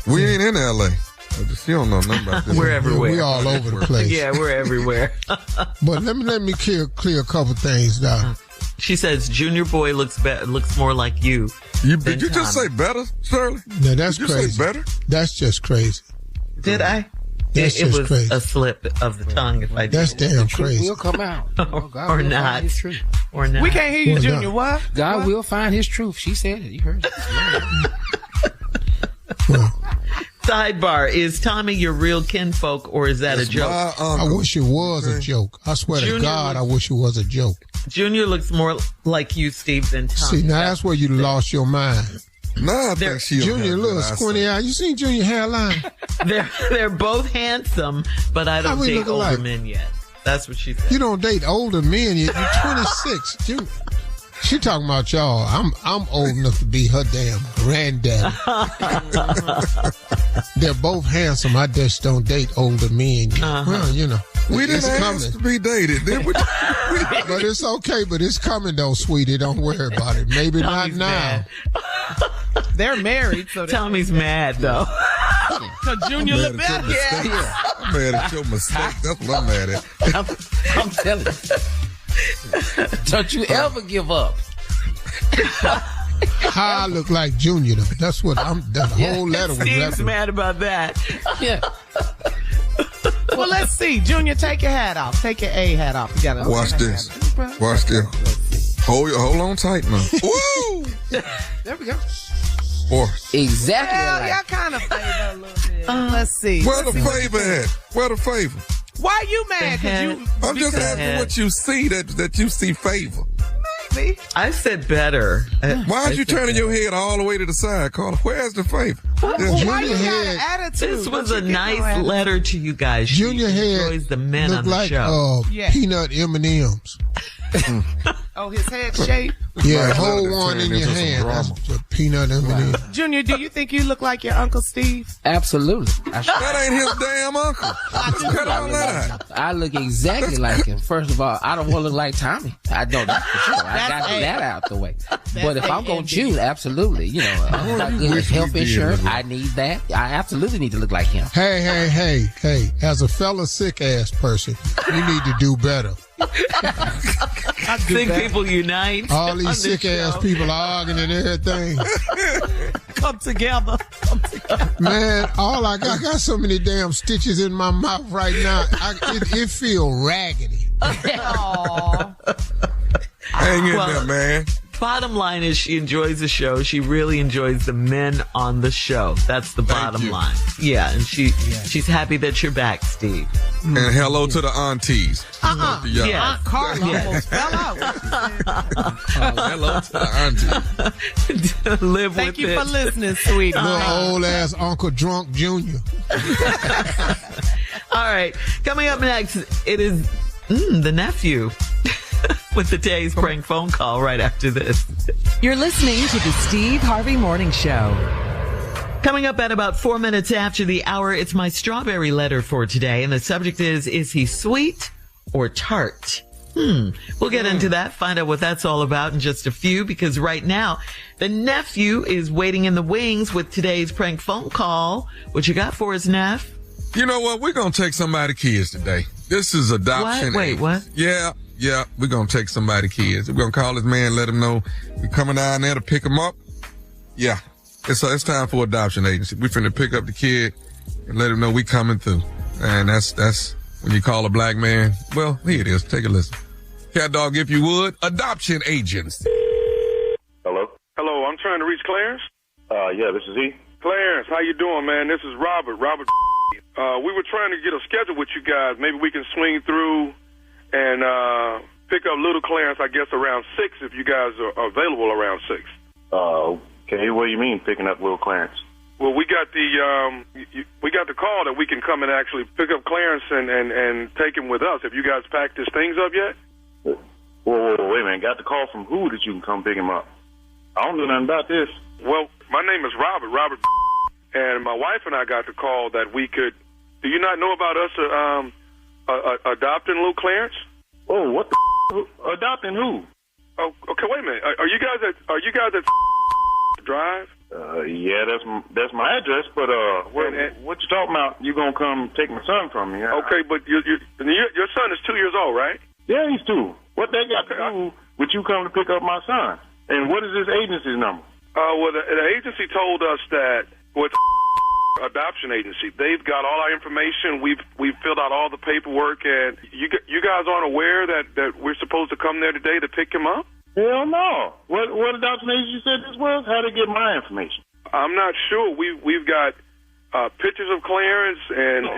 We ain't in L.A. She don't know nothing about this. We're everywhere. We all over the place. Yeah, we're everywhere. But let me clear a couple things down. She says Junior Boy looks more like you. Did you just say better, Shirley? No, that's did crazy. You say better? That's just crazy. Did I? That's it just was crazy. a slip of the tongue if I did. That's damn crazy. Will come out. Or not. Or not. We can't hear you, Junior. What? God will find his truth. She said it. You heard it. Sidebar, is Tommy your real kinfolk or is that a joke? I wish it was a joke. I swear to God, I wish it was a joke. Junior looks more like you, Steve, than Tommy. See, now that's where you lost your mind. No, I think she Junior, look squinty eye. You seen Junior hairline? They're both handsome, but I don't date older men yet. That's what she said. You don't date older men yet. You're 26. Junior. She talking about y'all. I'm old enough to be her damn granddaddy. They're both handsome. I just don't date older men yet. Well, you know. We didn't ask to be dated, did we? But it's okay. But it's coming though, sweetie. Don't worry about it. Maybe Tommy's not now. They're married, so Tommy's mad though. Cause Junior look better. Yeah. I'm mad at your mistake. That's what I'm mad at. I'm telling you. Don't you ever give up. How I look like Junior though. That's what the whole letter was. Steve's mad about that. Yeah. Well, let's see. Junior, take your hat off. Take your A hat off. You gotta watch this. Watch this. Hold on tight now. Woo! There we go. Boy. Exactly. Well, y'all kind of favor a little bit. Let's see. Where the favor at? Where the favor? Why you mad? I'm just asking what you see that you see favor. me? I said better. Why'd you turning your head all the way to the side, Carla? Where's the favor? Why Junior you got Head. an attitude? This was What a you nice getting on? letter to you guys. Junior She Head enjoys the men look on the like show. Yeah. peanut M&Ms. Oh, his head shape. Yeah, Right, hold let it one turn in your into some hand. drama. That's a peanut M&M. Junior, do you think you look like your Uncle Steve? Absolutely. That ain't his damn uncle. Cut all that out. I look exactly like him. First of all, I don't want to look like Tommy. I don't, that's for sure. I got that out the way. But if I'm going to choose, absolutely. You know, I'm got good health insurance. I need that. I absolutely need to look like him. Hey. As a fella sick-ass person, you need to do better. Think people unite. All these on this sick-ass show. people arguing and everything. Come together. Man, I got so many damn stitches in my mouth right now. It feel raggedy. Aw. Hang in Well, there, man. Bottom line is she enjoys the show. She really enjoys the men on the show. That's the bottom you. line. Yeah, and she's happy that you're back, Steve. And hello to the aunties. Yeah. Yeah. Aunt Carla Yeah. almost fell out. Hello to the aunties. Live Thank with you it. for listening, sweetie. Little old-ass Uncle Drunk Jr. All right. Coming up next, it is the nephew with the day's prank phone call right after this. You're listening to the Steve Harvey Morning Show. Coming up at about 4 minutes after the hour, it's my strawberry letter for today. And the subject is he sweet or tart? We'll get into that, find out what that's all about in just a few, because right now the nephew is waiting in the wings with today's prank phone call. What you got for us, Neff? You know what? We're going to take somebody's kids today. This is adoption. What? Wait, age. what? Yeah. We're going to take somebody's kids. We're going to call this man, let him know we're coming down there to pick him up. Yeah. It's time for adoption agency. We're finna pick up the kid and let him know we coming through. And that's when you call a black man. Well, here it is. Take a listen. Cat dog, if you would. Adoption agents. Hello, I'm trying to reach Clarence. Yeah, this is he. Clarence, how you doing, man? This is Robert. We were trying to get a schedule with you guys. Maybe we can swing through and pick up little Clarence, I guess, around 6 if you guys are available around 6. Okay, what do you mean picking up little Clarence? Well, we got the call that we can come and actually pick up Clarence and take him with us. Have you guys packed his things up yet? Whoa, wait a minute. Got the call from who that you can come pick him up? I don't know nothing about this. Well, my name is Robert, and my wife and I got the call that we could. Do you not know about us adopting little Clarence? Oh, what the adopting who? Oh, okay. Wait a minute. Are you guys at Drive? Yeah, that's my address. But what you talking about? You gonna come take my son from me? Okay, but your son is 2 years old, right? Yeah, he's 2. What they got to do with you coming to pick up my son? And what is this agency's number? Well, the agency told us that with adoption agency, they've got all our information. We've filled out all the paperwork, and you guys aren't aware that we're supposed to come there today to pick him up? Hell no. What adoption agency said this was? How to get my information? I'm not sure. We've got pictures of Clarence and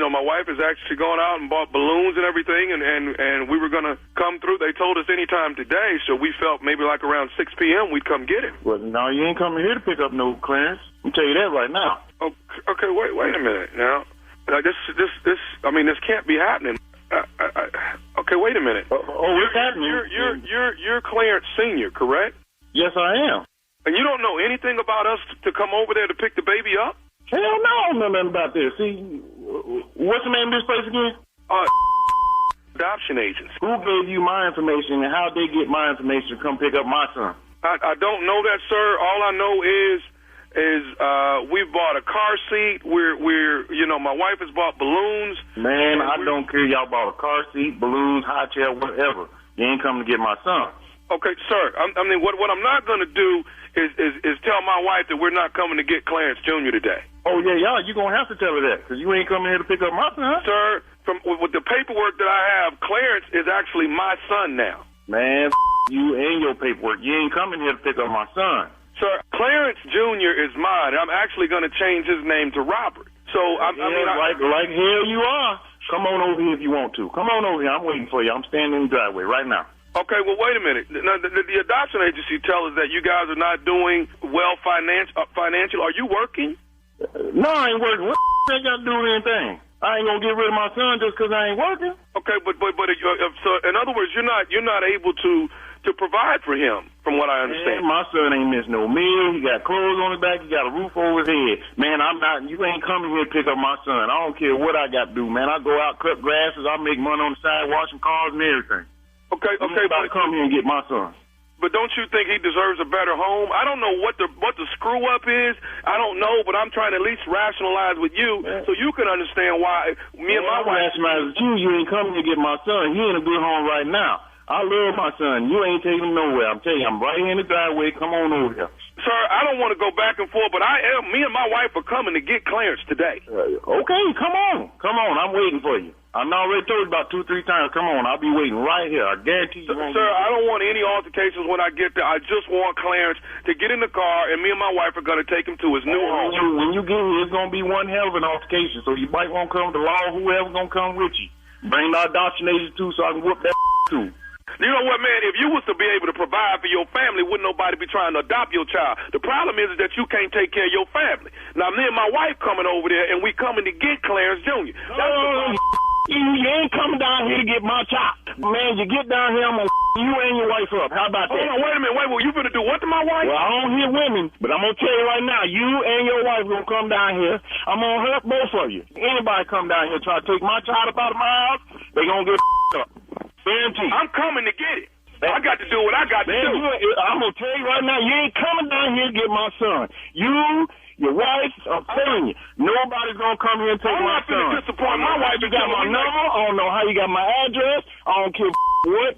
my wife has actually gone out and bought balloons and everything, and we were going to come through. They told us anytime today, so we felt maybe like around 6 p.m. we'd come get him. Well, no, you ain't coming here to pick up no Clarence. I'll tell you that right now. Okay, wait a minute now. This can't be happening. Okay, wait a minute. What's happening? You're Clarence Senior, correct? Yes, I am. And you don't know anything about us to come over there to pick the baby up? Hell no, I don't know nothing about this. See, what's the name of this place again? Adoption agents. Who gave you my information and how they get my information to come pick up my son? I don't know that, sir. All I know is we've bought a car seat. We're my wife has bought balloons. Man, I don't care. Y'all bought a car seat, balloons, high chair, whatever. You ain't coming to get my son. Okay, sir. What I'm not going to do is tell my wife that we're not coming to get Clarence Jr. today. Oh, yeah, y'all, you're going to have to tell her that, because you ain't coming here to pick up my son. Sir, with the paperwork that I have, Clarence is actually my son now. Man, you and your paperwork. You ain't coming here to pick up my son. Sir, Clarence Jr. is mine. I'm actually going to change his name to Robert. So, like hell you are. Come on over here if you want to. Come on over here. I'm waiting for you. I'm standing in the driveway right now. Okay, well, wait a minute. Now, the adoption agency tells us that you guys are not doing well financial. Are you working? No, I ain't working. What ain't got to do with anything? I ain't gonna get rid of my son just because I ain't working. Okay, but so in other words, you're not able to provide for him, from what I understand. Man, my son ain't missed no meal. He got clothes on his back. He got a roof over his head. Man, you ain't coming here to pick up my son. I don't care what I got to do, man. I go out, cut grasses. I make money on the side, washing cars and everything. Okay, but come here and get my son. But don't you think he deserves a better home? I don't know what the screw up is. I don't know, but I'm trying to at least rationalize with you so you can understand why me and my wife. Rationalize with you. You ain't coming to get my son. He in a good home right now. I love my son. You ain't taking him nowhere. I'm telling you, I'm right here in the driveway. Come on over here. Sir, I don't want to go back and forth, but me and my wife are coming to get Clarence today. Okay, come on. Come on. I'm waiting for you. I already told you about 2-3 times. Come on, I'll be waiting right here. I guarantee you. Sir, I don't want any altercations when I get there. I just want Clarence to get in the car, and me and my wife are going to take him to his new home. When you get here, it's going to be one hell of an altercation, so you might want to come to law, whoever's going to come with you. Bring the adoption agent, too, so I can whoop that too. You know what, man? If you was to be able to provide for your family, wouldn't nobody be trying to adopt your child. The problem is that you can't take care of your family. Now, me and my wife coming over there, and we coming to get Clarence Jr. You ain't coming down here to get my child. Man, you get down here, I'm going to you and your wife up. How about that? Hold on, wait a minute. Wait, you finna do what to my wife? Well, I don't hear women, but I'm going to tell you right now, you and your wife going to come down here. I'm going to hurt both of you. Anybody come down here try to take my child up out of my house, they going to get up. Guaranteed. I'm coming to get it. I got to do what I got to do. I'm going to tell you right now, you ain't coming down here to get my son. Your wife, I'm telling you, nobody's going to come here and take my son. I'm not disappoint my wife. You got my number. I don't know how you got my address. I don't care what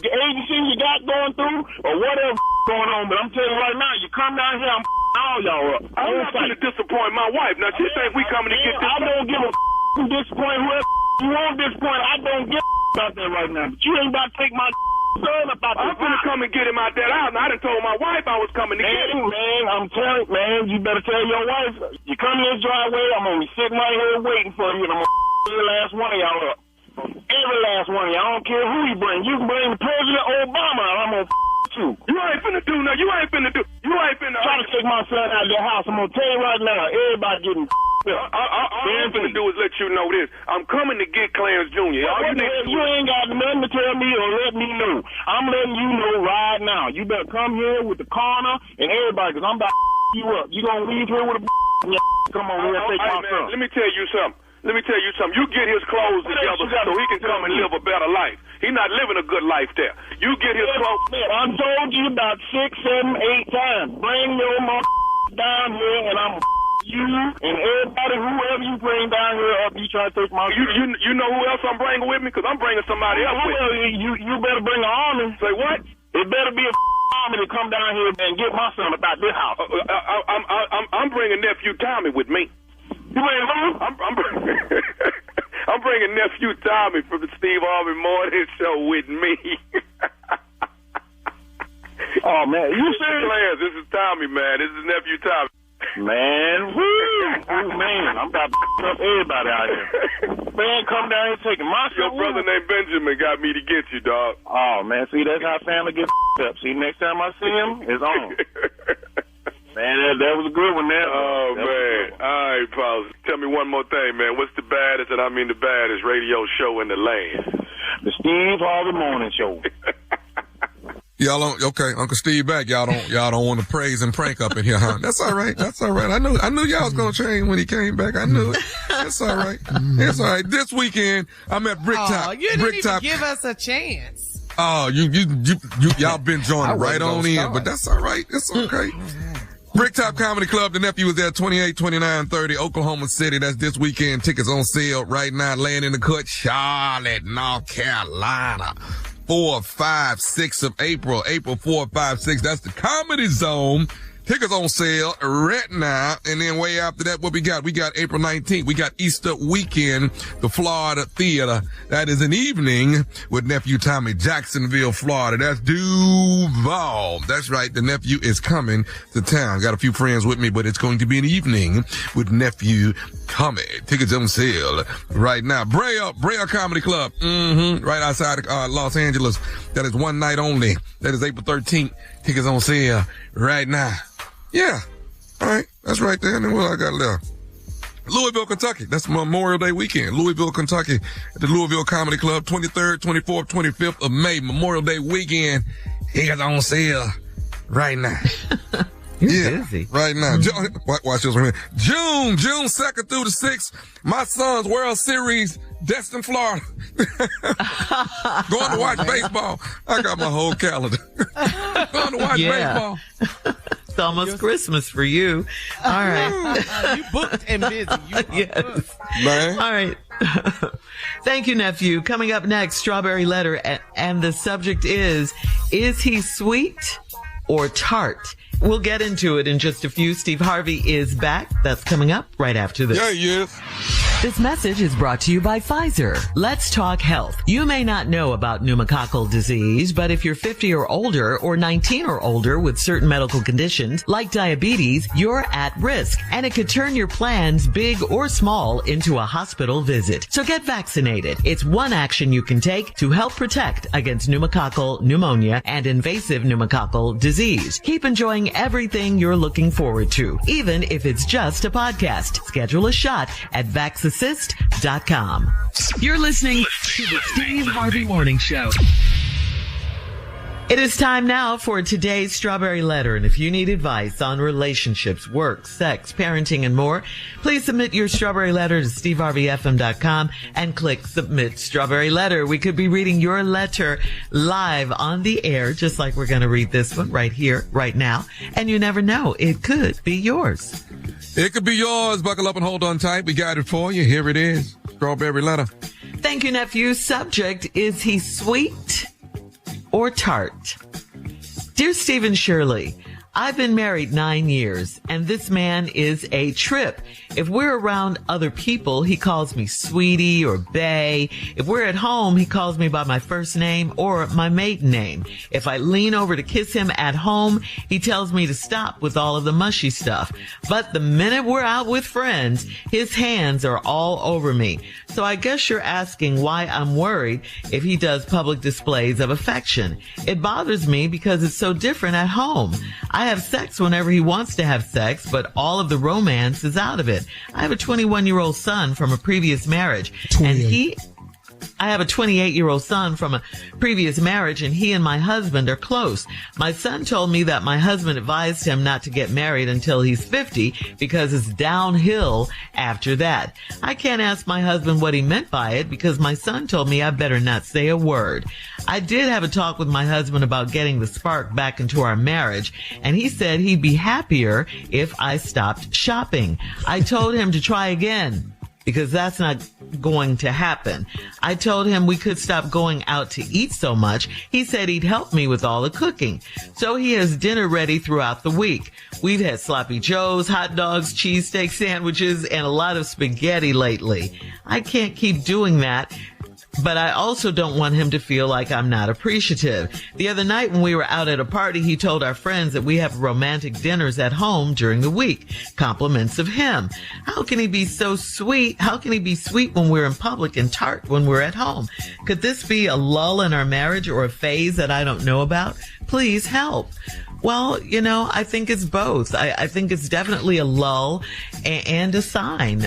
agency you got going through or whatever going on. But I'm telling you right now, you come down here, I'm all y'all up. I'm not going to disappoint my wife. Now, she think we coming to get this. I don't give a disappoint whoever you want disappoint. I don't give about that right now. But you ain't about to take my son about I'm gonna come and get him out that house, and I done told my wife I was coming to get him. Man, I'm telling you, man, you better tell your wife. You come in this driveway, I'm gonna be sitting right here waiting for you, and I'm gonna every last one of y'all up. Every last one of y'all. I don't care who you bring. You can bring the President Obama, and I'm gonna you. You ain't finna do nothing. You ain't finna try to take my son out of the house. I'm gonna tell you right now, everybody getting all I'm finna do is let you know this. I'm coming to get Clarence Jr. You ain't got nothing to tell me or let me know. I'm letting you know right now. You better come here with the coroner and everybody, because I'm about to you up. You gonna leave here with a come on here and take my son. Let me tell you something. You get his clothes together so he can come and live a better life. He's not living a good life there. You get his clothes. I told you about 6, 7, 8 times. Bring your down here, and I'm you and everybody, whoever you bring down here up, you try to take my son. You know who else I'm bringing with me? Because I'm bringing somebody else with me. You better bring an army. Say what? It better be a army to come down here and get my son about this house. I'm bringing Nephew Tommy with me. You bringing who? I'm bringing Nephew Tommy from the Steve Harvey Morning Show with me. Oh, man. You serious? This is Tommy, man. This is Nephew Tommy. Man, man, I'm about to up everybody out here. Man, come down here taking my son. Your brother named Benjamin got me to get you, dog. Oh, man, see, that's how family gets up. See, next time I see him, it's on. Man, that was a good one there. Oh, man. All right, Paul. Tell me one more thing, man. What's the baddest, and I mean the baddest, radio show in the land? The Steve Harvey Morning Show. Y'all don't, okay, Uncle Steve back. Y'all don't want to praise and prank up in here, huh? That's all right. I knew y'all was gonna change when he came back. I knew it. That's all right. It's all right. This weekend, I'm at Bricktop. Oh, you didn't even give us a chance. Oh, y'all been joining right on in, but that's all right. It's okay. Bricktop Comedy Club, the nephew is there, 28, 29, 30, Oklahoma City. That's this weekend. Tickets on sale right now. Laying in the cut, Charlotte, North Carolina. 4, 5, 6 of April 4, 5, 6. That's the Comedy Zone. Tickets on sale right now. And then way after that, what we got? We got April 19th. We got Easter weekend, the Florida Theater. That is an evening with Nephew Tommy, Jacksonville, Florida. That's Duval. That's right. The nephew is coming to town. Got a few friends with me, but it's going to be an evening with Nephew Tommy. Tickets on sale right now. Brea Comedy Club. Right outside Los Angeles. That is one night only. That is April 13th. Tickets on sale right now. Yeah. All right. That's right there. And then what I got left? Louisville, Kentucky. That's Memorial Day weekend. Louisville, Kentucky at the Louisville Comedy Club. 23rd, 24th, 25th of May. Memorial Day weekend. Tickets on sale right now. You're busy. Right now. Watch this one here. June 2nd through the 6th. My son's World Series, Destin, Florida. Going to watch baseball. I got my whole calendar. Going to watch baseball. It's almost Christmas for you. All right. You booked and busy. Yes. Man. All right. Thank you, nephew. Coming up next, Strawberry Letter. And the subject is he sweet or tart? We'll get into it in just a few. Steve Harvey is back. That's coming up right after this. Yeah, he is. This message is brought to you by Pfizer. Let's talk health. You may not know about pneumococcal disease, but if you're 50 or older or 19 or older with certain medical conditions like diabetes, you're at risk, and it could turn your plans, big or small, into a hospital visit. So get vaccinated. It's one action you can take to help protect against pneumococcal pneumonia and invasive pneumococcal disease. Keep enjoying everything you're looking forward to, even if it's just a podcast. Schedule a shot at vaxassist.com. You're listening to the Steve Harvey Morning Show. It is time now for today's Strawberry Letter. And if you need advice on relationships, work, sex, parenting, and more, please submit your Strawberry Letter to steveharveyfm.com and click Submit Strawberry Letter. We could be reading your letter live on the air, just like we're going to read this one right here, right now. And you never know, it could be yours. It could be yours. Buckle up and hold on tight. We got it for you. Here it is. Strawberry Letter. Thank you, nephew. Subject, is he sweet or tart? Dear Stephen Shirley, I've been married 9 years, and this man is a trip. If we're around other people, he calls me sweetie or bae. If we're at home, he calls me by my first name or my maiden name. If I lean over to kiss him at home, he tells me to stop with all of the mushy stuff. But the minute we're out with friends, his hands are all over me. So I guess you're asking why I'm worried if he does public displays of affection. It bothers me because it's so different at home. I have sex whenever he wants to have sex, but all of the romance is out of it. I have a 21-year-old son from a previous marriage, I have a 28-year-old son from a previous marriage, and he and my husband are close. My son told me that my husband advised him not to get married until he's 50 because it's downhill after that. I can't ask my husband what he meant by it because my son told me I better not say a word. I did have a talk with my husband about getting the spark back into our marriage, and he said he'd be happier if I stopped shopping. I told him to try again, because that's not going to happen. I told him we could stop going out to eat so much. He said he'd help me with all the cooking. So he has dinner ready throughout the week. We've had sloppy joes, hot dogs, cheesesteak sandwiches, and a lot of spaghetti lately. I can't keep doing that, but I also don't want him to feel like I'm not appreciative. The other night when we were out at a party, he told our friends that we have romantic dinners at home during the week. Compliments of him. How can he be so sweet? How can he be sweet when we're in public and tart when we're at home? Could this be a lull in our marriage or a phase that I don't know about? Please help. Well, I think it's both. I think it's definitely a lull and a sign.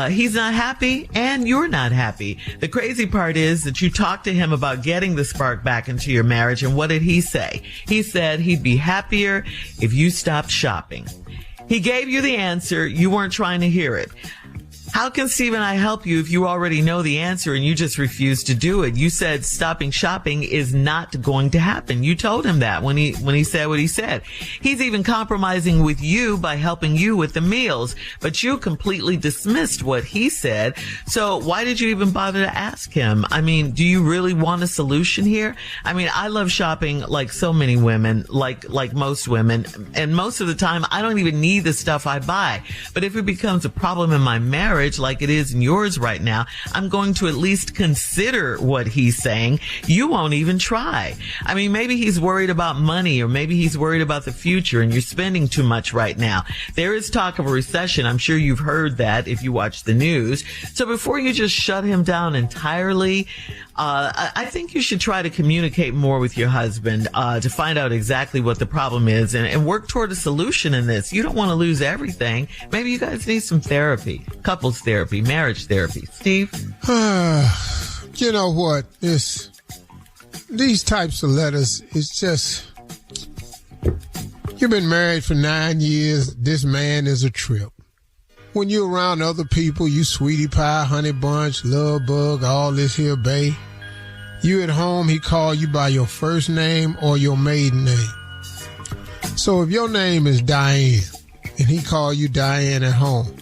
He's not happy and you're not happy. The crazy part is that you talked to him about getting the spark back into your marriage, and what did he say? He said he'd be happier if you stopped shopping. He gave you the answer. You weren't trying to hear it. How can Steve and I help you if you already know the answer and you just refuse to do it? You said stopping shopping is not going to happen. You told him that when he said what he said. He's even compromising with you by helping you with the meals, but you completely dismissed what he said. So why did you even bother to ask him? I mean, do you really want a solution here? I mean, I love shopping like so many women, like most women, and most of the time I don't even need the stuff I buy. But if it becomes a problem in my marriage, like it is in yours right now, I'm going to at least consider what he's saying. You won't even try. I mean, maybe he's worried about money, or maybe he's worried about the future and you're spending too much right now. There is talk of a recession. I'm sure you've heard that if you watch the news. So before you just shut him down entirely, I think you should try to communicate more with your husband to find out exactly what the problem is and work toward a solution in this. You don't want to lose everything. Maybe you guys need some therapy, couples therapy, marriage therapy. Steve? You know what? These types of letters, it's just, you've been married for 9 years. This man is a trip. When you're around other people, you sweetie pie, honey bunch, love bug, all this here, bae. You at home, he call you by your first name or your maiden name. So if your name is Diane and he call you Diane at home,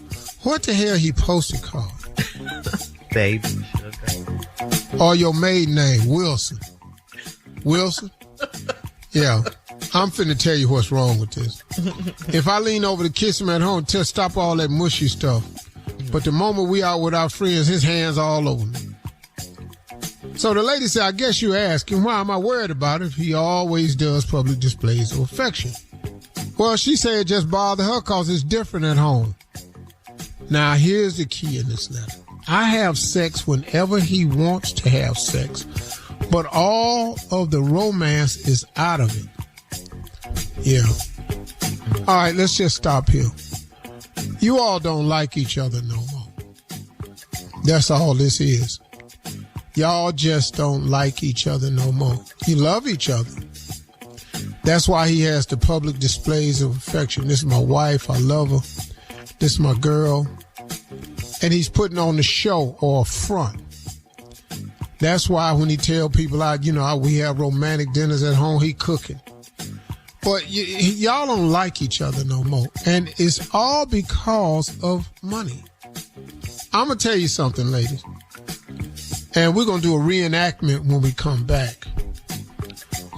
what the hell he supposed to call you? Baby. Or your maiden name, Wilson. Wilson? Yeah. I'm finna tell you what's wrong with this. If I lean over to kiss him at home, tell stop all that mushy stuff. But the moment we out with our friends, his hands all over me. So the lady said, I guess you're asking, why am I worried about it? He always does public displays of affection. Well, she said it just bothered her because it's different at home. Now, here's the key in this letter. I have sex whenever he wants to have sex, but all of the romance is out of it. Yeah. All right, let's just stop here. You all don't like each other no more. That's all this is. Y'all just don't like each other no more. You love each other. That's why he has the public displays of affection. This is my wife. I love her. This is my girl. And he's putting on the show or a front. That's why when he tell people out, we have romantic dinners at home, he cooking. But y'all don't like each other no more. And it's all because of money. I'm going to tell you something, ladies. And we're going to do a reenactment when we come back,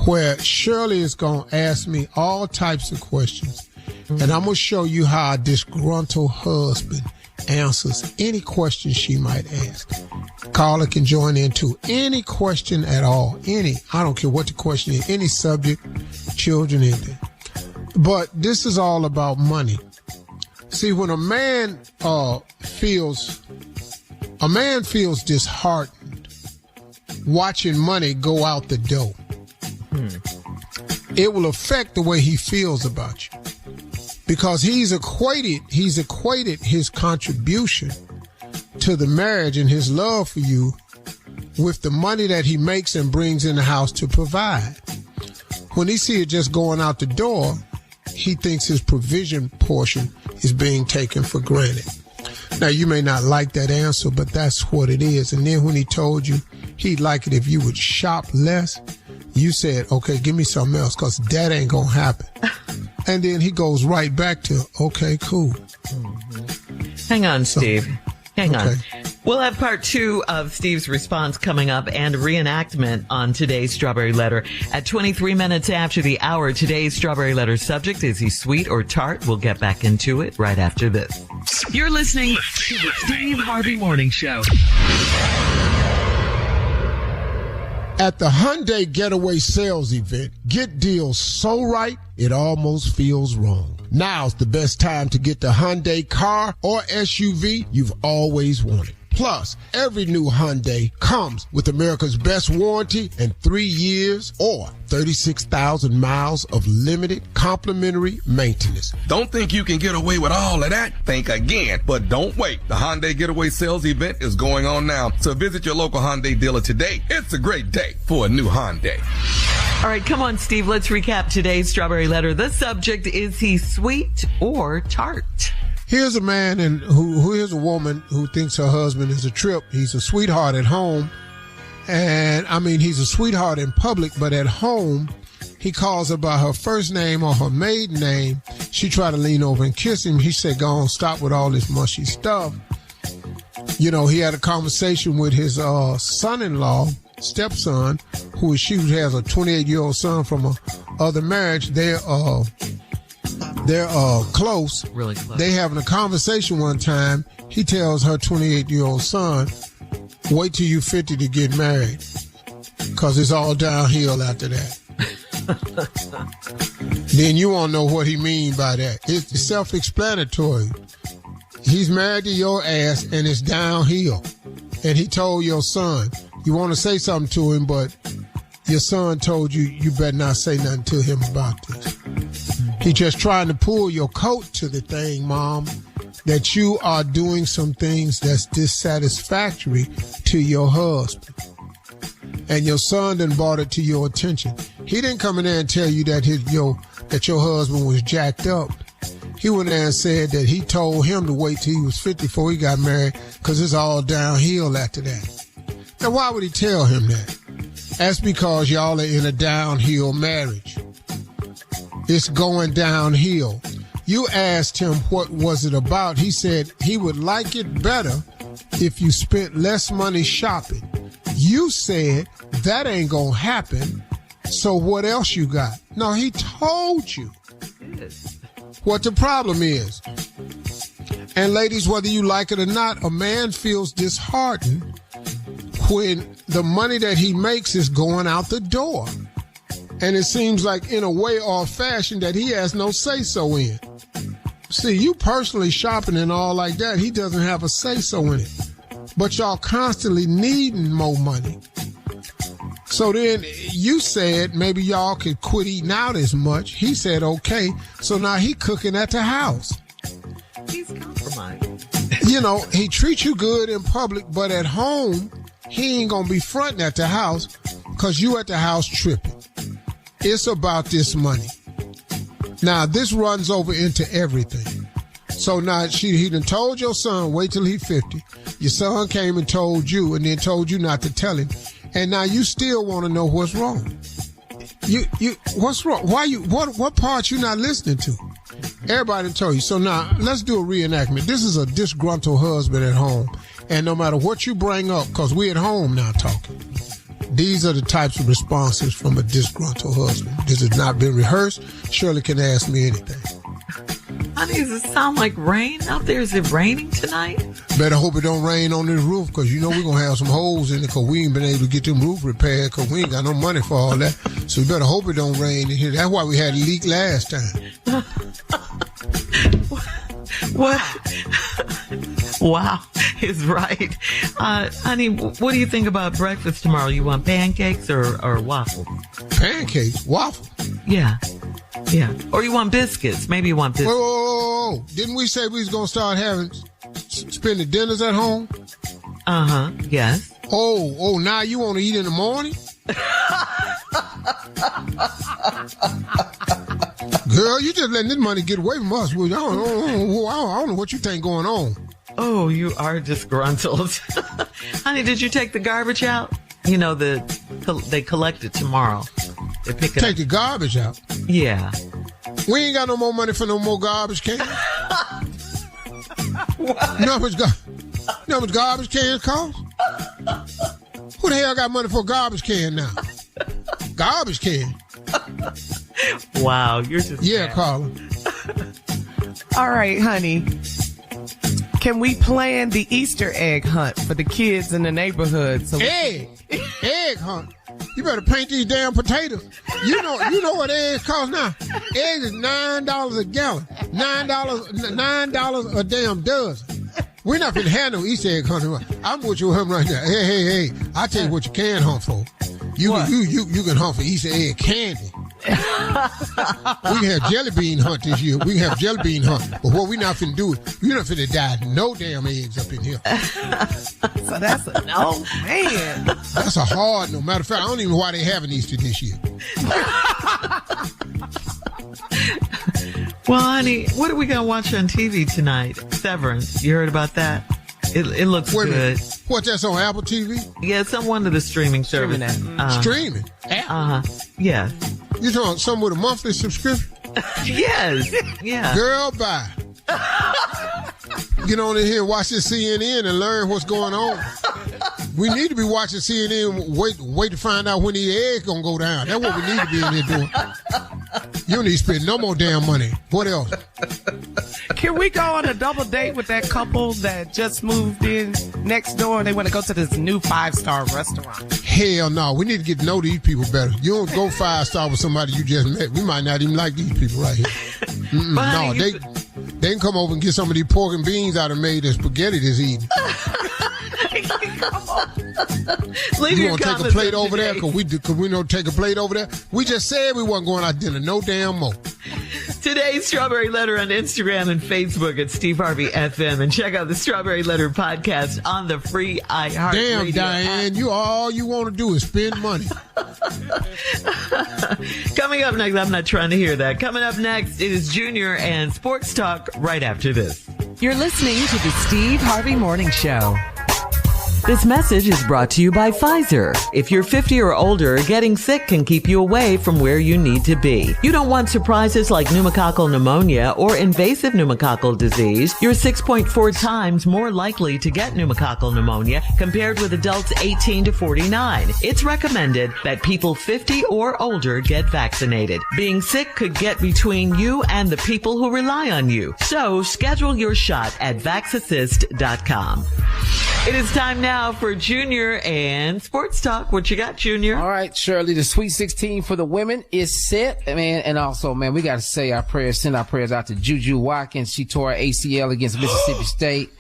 where Shirley is going to ask me all types of questions. And I'm going to show you how a disgruntled husband answers any question she might ask. Caller can join in too. Any question at all. I don't care what the question is. Any subject, children, anything. But this is all about money. See, when a man feels disheartened watching money go out the door, it will affect the way he feels about you. Because he's equated his contribution to the marriage and his love for you with the money that he makes and brings in the house to provide. When he sees it just going out the door, he thinks his provision portion is being taken for granted. Now, you may not like that answer, but that's what it is. And then when he told you he'd like it if you would shop less, you said, okay, give me something else, because that ain't going to happen. And then he goes right back to, okay, cool. Hang on, Steve. Hang on. We'll have part 2 of Steve's response coming up and reenactment on today's Strawberry Letter. At 23 minutes after the hour, today's Strawberry Letter subject, is he sweet or tart? We'll get back into it right after this. You're listening to the Steve Harvey Morning Show. At the Hyundai Getaway Sales Event, get deals so right, it almost feels wrong. Now's the best time to get the Hyundai car or SUV you've always wanted. Plus, every new Hyundai comes with America's best warranty and 3 years or 36,000 miles of limited complimentary maintenance. Don't think you can get away with all of that? Think again. But don't wait. The Hyundai Getaway Sales Event is going on now. So visit your local Hyundai dealer today. It's a great day for a new Hyundai. All right, come on, Steve. Let's recap today's Strawberry Letter. The subject, is he sweet or tart? Here's a man here's a woman who thinks her husband is a trip. He's a sweetheart at home. And I mean, he's a sweetheart in public, but at home, he calls her by her first name or her maiden name. She tried to lean over and kiss him. He said, go on, stop with all this mushy stuff. You know, he had a conversation with his son-in-law, stepson, who has a 28-year-old son from a other marriage. They're close. Really close. They having a conversation one time. He tells her 28-year-old son, wait till you're 50 to get married, because it's all downhill after that. Then you won't know what he mean by that. It's self-explanatory. He's married to your ass and it's downhill. And he told your son, you want to say something to him, but your son told you, you better not say nothing to him about this. He just trying to pull your coat to the thing, Mom, that you are doing some things that's dissatisfactory to your husband. And your son done brought it to your attention. He didn't come in there and tell you that that your husband was jacked up. He went there and said that he told him to wait till he was 50 before he got married, because it's all downhill after that. Now, why would he tell him that? That's because y'all are in a downhill marriage. It's going downhill. You asked him what was it about. He said he would like it better if you spent less money shopping. You said that ain't gonna happen, so what else you got? No, he told you what the problem is. And ladies, whether you like it or not, a man feels disheartened when the money that he makes is going out the door. And it seems like in a way or fashion that he has no say-so in. See, you personally shopping and all like that, he doesn't have a say-so in it. But y'all constantly needing more money. So then you said maybe y'all could quit eating out as much. He said, okay. So now he cooking at the house. He's compromised. You know, he treats you good in public, but at home, he ain't going to be fronting at the house because you at the house tripping. It's about this money. Now, this runs over into everything. So now he done told your son, wait till he's 50. Your son came and told you and then told you not to tell him. And now you still want to know what's wrong. What's wrong? What part you not listening to? Everybody told you. So now let's do a reenactment. This is a disgruntled husband at home. And no matter what you bring up, because we're at home now talking, these are the types of responses from a disgruntled husband. This has not been rehearsed. Shirley can ask me anything. Honey, does it sound like rain out there? Is it raining tonight? Better hope it don't rain on this roof, because you know we're going to have some holes in it, because we ain't been able to get them roof repaired, because we ain't got no money for all that. So we better hope it don't rain in here. That's why we had a leak last time. What? Wow, is right. Honey, what do you think about breakfast tomorrow? You want pancakes or waffles? Pancakes? Waffles? Yeah. Yeah. Or you want biscuits? Maybe you want biscuits. Whoa. Didn't we say we was going to start spending dinners at home? Uh-huh. Yes. Oh, now you want to eat in the morning? Girl, you just letting this money get away from us. I don't know what you think going on. Oh, you are disgruntled. Honey, did you take the garbage out? You know, they collect it tomorrow. They pick it Take the garbage out? Yeah. We ain't got no more money for no more garbage cans. What? You know how much garbage cans cost? Who the hell got money for a garbage can now? Garbage can. Wow, you're just... Yeah, mad. Carla. All right, honey. Can we plan the Easter egg hunt for the kids in the neighborhood? Egg hunt? You better paint these damn potatoes. You know what eggs cost now? Eggs is $9 a gallon. $9 a damn dozen. We're not finna have no Easter egg hunting. I'm with you right now. Hey. I tell you what you can hunt for. You can hunt for Easter egg candy. We can have jelly bean hunt this year. We can have jelly bean hunt. But what we not finna do is we not finna dye no damn eggs up in here. So that's a no, man. That's a hard no. Matter of fact, I don't even know why they having Easter this year. Well, honey, what are we going to watch on TV tonight? Severance. You heard about that? It looks good. What, that's on Apple TV? Yeah, it's on one of the streaming services. Streaming? Yeah. You talking some with a monthly subscription? Yes. Yeah. Girl, bye. Get on in here and watch this CNN and learn what's going on. We need to be watching CNN. Wait to find out when the eggs gonna go down. That's what we need to be in here doing. You don't need to spend no more damn money. What else? Can we go on a double date with that couple that just moved in next door and they want to go to this new 5-star restaurant? Hell no. We need to get to know these people better. You don't go 5-star with somebody you just met. We might not even like these people right here. No, they can come over and get some of these pork and beans out of made and spaghetti this evening. You want to take a plate over there? Cause we don't take a plate over there. We just said we wasn't going out to dinner. No damn more. Today's Strawberry Letter on Instagram and Facebook at Steve Harvey FM, and check out the Strawberry Letter podcast on the free iHeart Damn, Radio Diane, app. all you want to do is spend money. Coming up next, I'm not trying to hear that. Coming up next, it is Junior and Sports Talk right after this. You're listening to the Steve Harvey Morning Show. This message is brought to you by Pfizer. If you're 50 or older, getting sick can keep you away from where you need to be. You don't want surprises like pneumococcal pneumonia or invasive pneumococcal disease. You're 6.4 times more likely to get pneumococcal pneumonia compared with adults 18 to 49. It's recommended that people 50 or older get vaccinated. Being sick could get between you and the people who rely on you. So schedule your shot at vaxassist.com. It is time now for Junior and Sports Talk. What you got, Junior? All right, Shirley, the Sweet 16 for the women is set, man. And also, man, we got to say our prayers, send our prayers out to Juju Watkins. She tore her ACL against Mississippi State.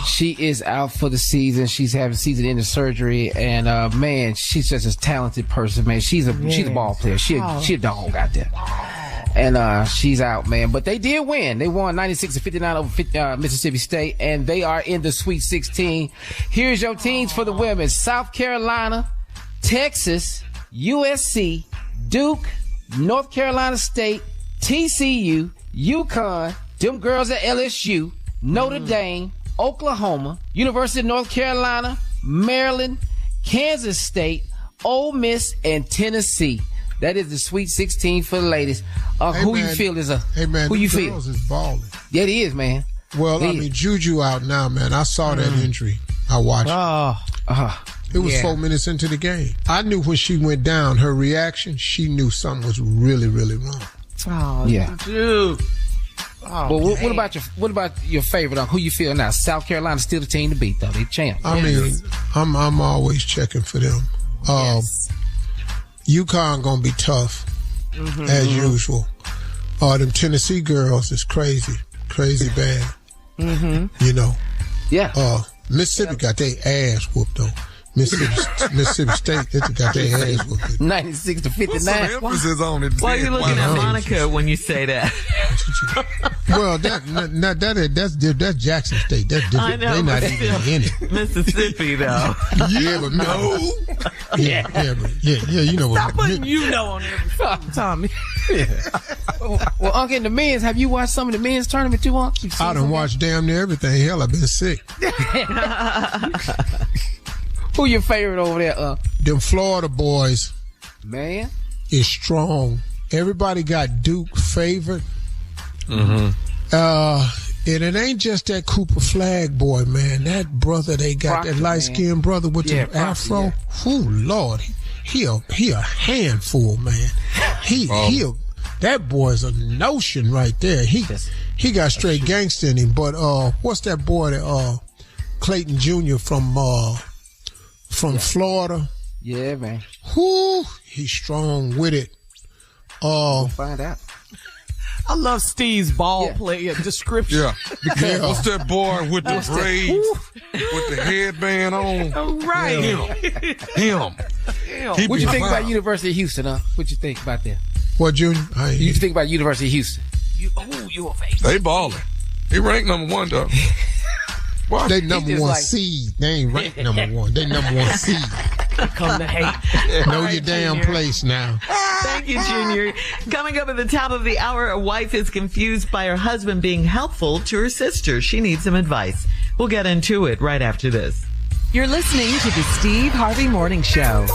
She is out for the season. She's having season-ending surgery, and man, she's just a talented person, man. She's a ball player. She a dog out there. And she's out, man. But they did win. They won 96-59 over Mississippi State, and they are in the Sweet 16. Here's your teams for the women: South Carolina, Texas, USC, Duke, North Carolina State, TCU, UConn, them girls at LSU, Notre Dame, Oklahoma, University of North Carolina, Maryland, Kansas State, Ole Miss, and Tennessee. That is the Sweet 16 for the ladies. Who you feel is who you feel? Girls is balling. Yeah, it is, man. Well, I mean, Juju out now, man. I saw that injury. I watched it. It was 4 minutes into the game. I knew when she went down, her reaction, she knew something was really, really wrong. Oh, yeah. Dude. Well, what about your favorite? Who you feel now? South Carolina's still the team to beat, though. They champ. I mean, I'm always checking for them. UConn gonna be tough as usual. Them Tennessee girls is crazy bad. You know. Yeah. Mississippi got their ass whooped though. Mississippi State, they got their ass whooped. 96-59. Why are you looking at Monica when you say that? Well, that's Jackson State. That's different. I know, they're not even in it. Mississippi, though. Yeah, but no. Yeah, you know what. Stop putting on everything, Tommy. Well, Uncle, in the men's, have you watched some of the men's tournament too, Uncle? I done watched damn near everything. Hell, I've been sick. Who your favorite over there, Them Florida boys. Man. Is strong. Everybody got Duke favored. And it ain't just that Cooper Flag boy, man. That brother they got, Proctor, that light-skinned brother with the afro. Yeah. Oh, Lord. He a handful, man. That boy's a notion right there. He got straight gangster in him. But what's that boy that Clayton Jr. from Florida? Yeah, man. Whoo, he's strong with it. We'll find out. I love Steve's ball player description. Yeah. Because what's that boy with the braids, with the headband on? Oh, right. Him. What you think about University of Houston, huh? What you think about that? What, Junior? You think about University of Houston? You a face. They balling. He ranked number 1, though. They number one seed. They ain't ranked number one. They number one seed. Come to hate. Know your damn place now. Thank you, Junior. Coming up at the top of the hour, a wife is confused by her husband being helpful to her sister. She needs some advice. We'll get into it right after this. You're listening to the Steve Harvey Morning Show.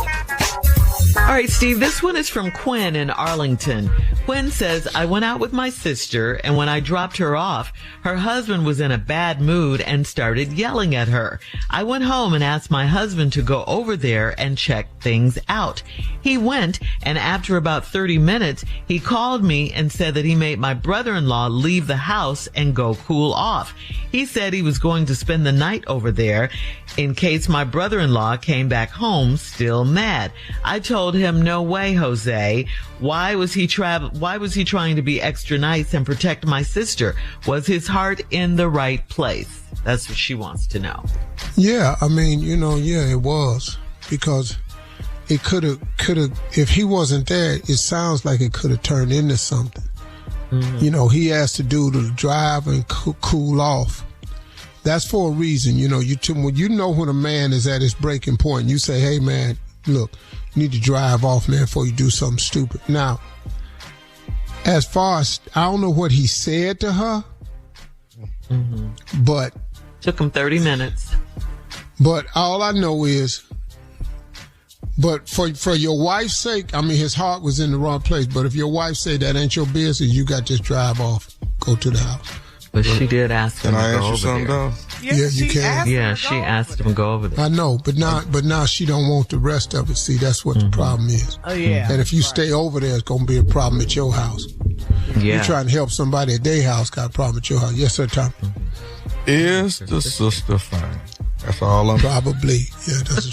All right, Steve, this one is from Quinn in Arlington. Quinn says, I went out with my sister, and when I dropped her off, her husband was in a bad mood and started yelling at her. I went home and asked my husband to go over there and check things out. He went, and after about 30 minutes, he called me and said that he made my brother-in-law leave the house and go cool off. He said he was going to spend the night over there in case my brother-in-law came back home still mad. I told him, no way, Jose. Why was he trying to be extra nice and protect my sister? Was his heart in the right place? That's what she wants to know. Yeah, I mean, it was. Because it could have, if he wasn't there, it sounds like it could have turned into something. Mm-hmm. He asked the dude to drive and cool off. That's for a reason. When you know when a man is at his breaking point, you say, hey, man, look, you need to drive off, man, before you do something stupid. Now, as far as, I don't know what he said to her, but... Took him 30 minutes. But all I know is, but for your wife's sake, I mean, his heart was in the wrong place, but if your wife say that ain't your business, you got to just drive off, go to the house. But she did ask him to go over there. Though? Yeah, you can. Yeah, she asked him to go over there. I know, but now she don't want the rest of it. See, that's what the problem is. Oh, yeah. And if you stay over there, it's going to be a problem at your house. Yeah. You're trying to help somebody at their house, got a problem at your house. Yes, sir, Tom. Is the sister fine? That's all I'm... Probably. Yeah, that's a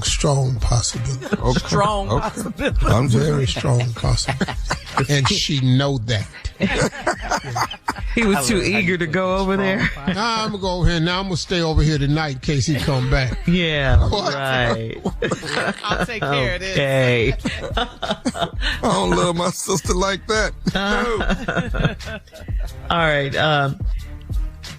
strong possibility. Okay. Strong possibility. I'm very strong possibility. And she know that. He was too eager to go over there. Nah, I'm going to go over here. Now I'm going to stay over here tonight in case he come back. Yeah, right. I'll take care of this. Okay. I don't love my sister like that. All right.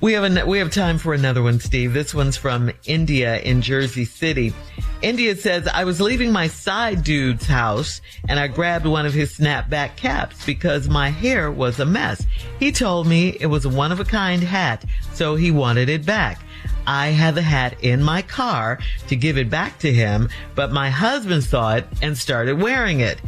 We have time for another one, Steve. This one's from India in Jersey City. India says, I was leaving my side dude's house and I grabbed one of his snapback caps because my hair was a mess. He told me it was a one-of-a-kind hat, so he wanted it back. I had the hat in my car to give it back to him, but my husband saw it and started wearing it.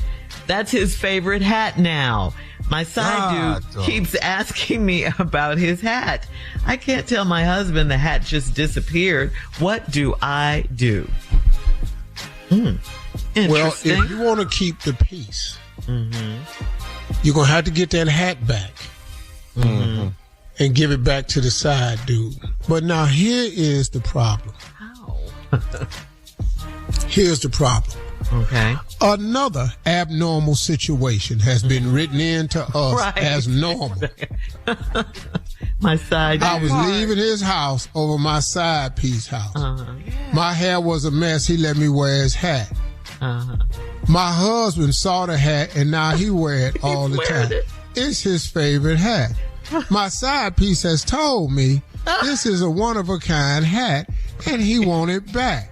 That's his favorite hat now. My side dude keeps asking me about his hat. I can't tell my husband the hat just disappeared. What do I do? Interesting. Well, if you want to keep the peace, you're going to have to get that hat back and give it back to the side dude. But now here is the problem. How? Here's the problem. Okay. Another abnormal situation has been written into us as normal. My side. I was leaving his house over my side piece house. My hair was a mess. He let me wear his hat. My husband saw the hat and now he wear it all the time. It's his favorite hat. My side piece has told me this is a one-of-a-kind hat and he want it back.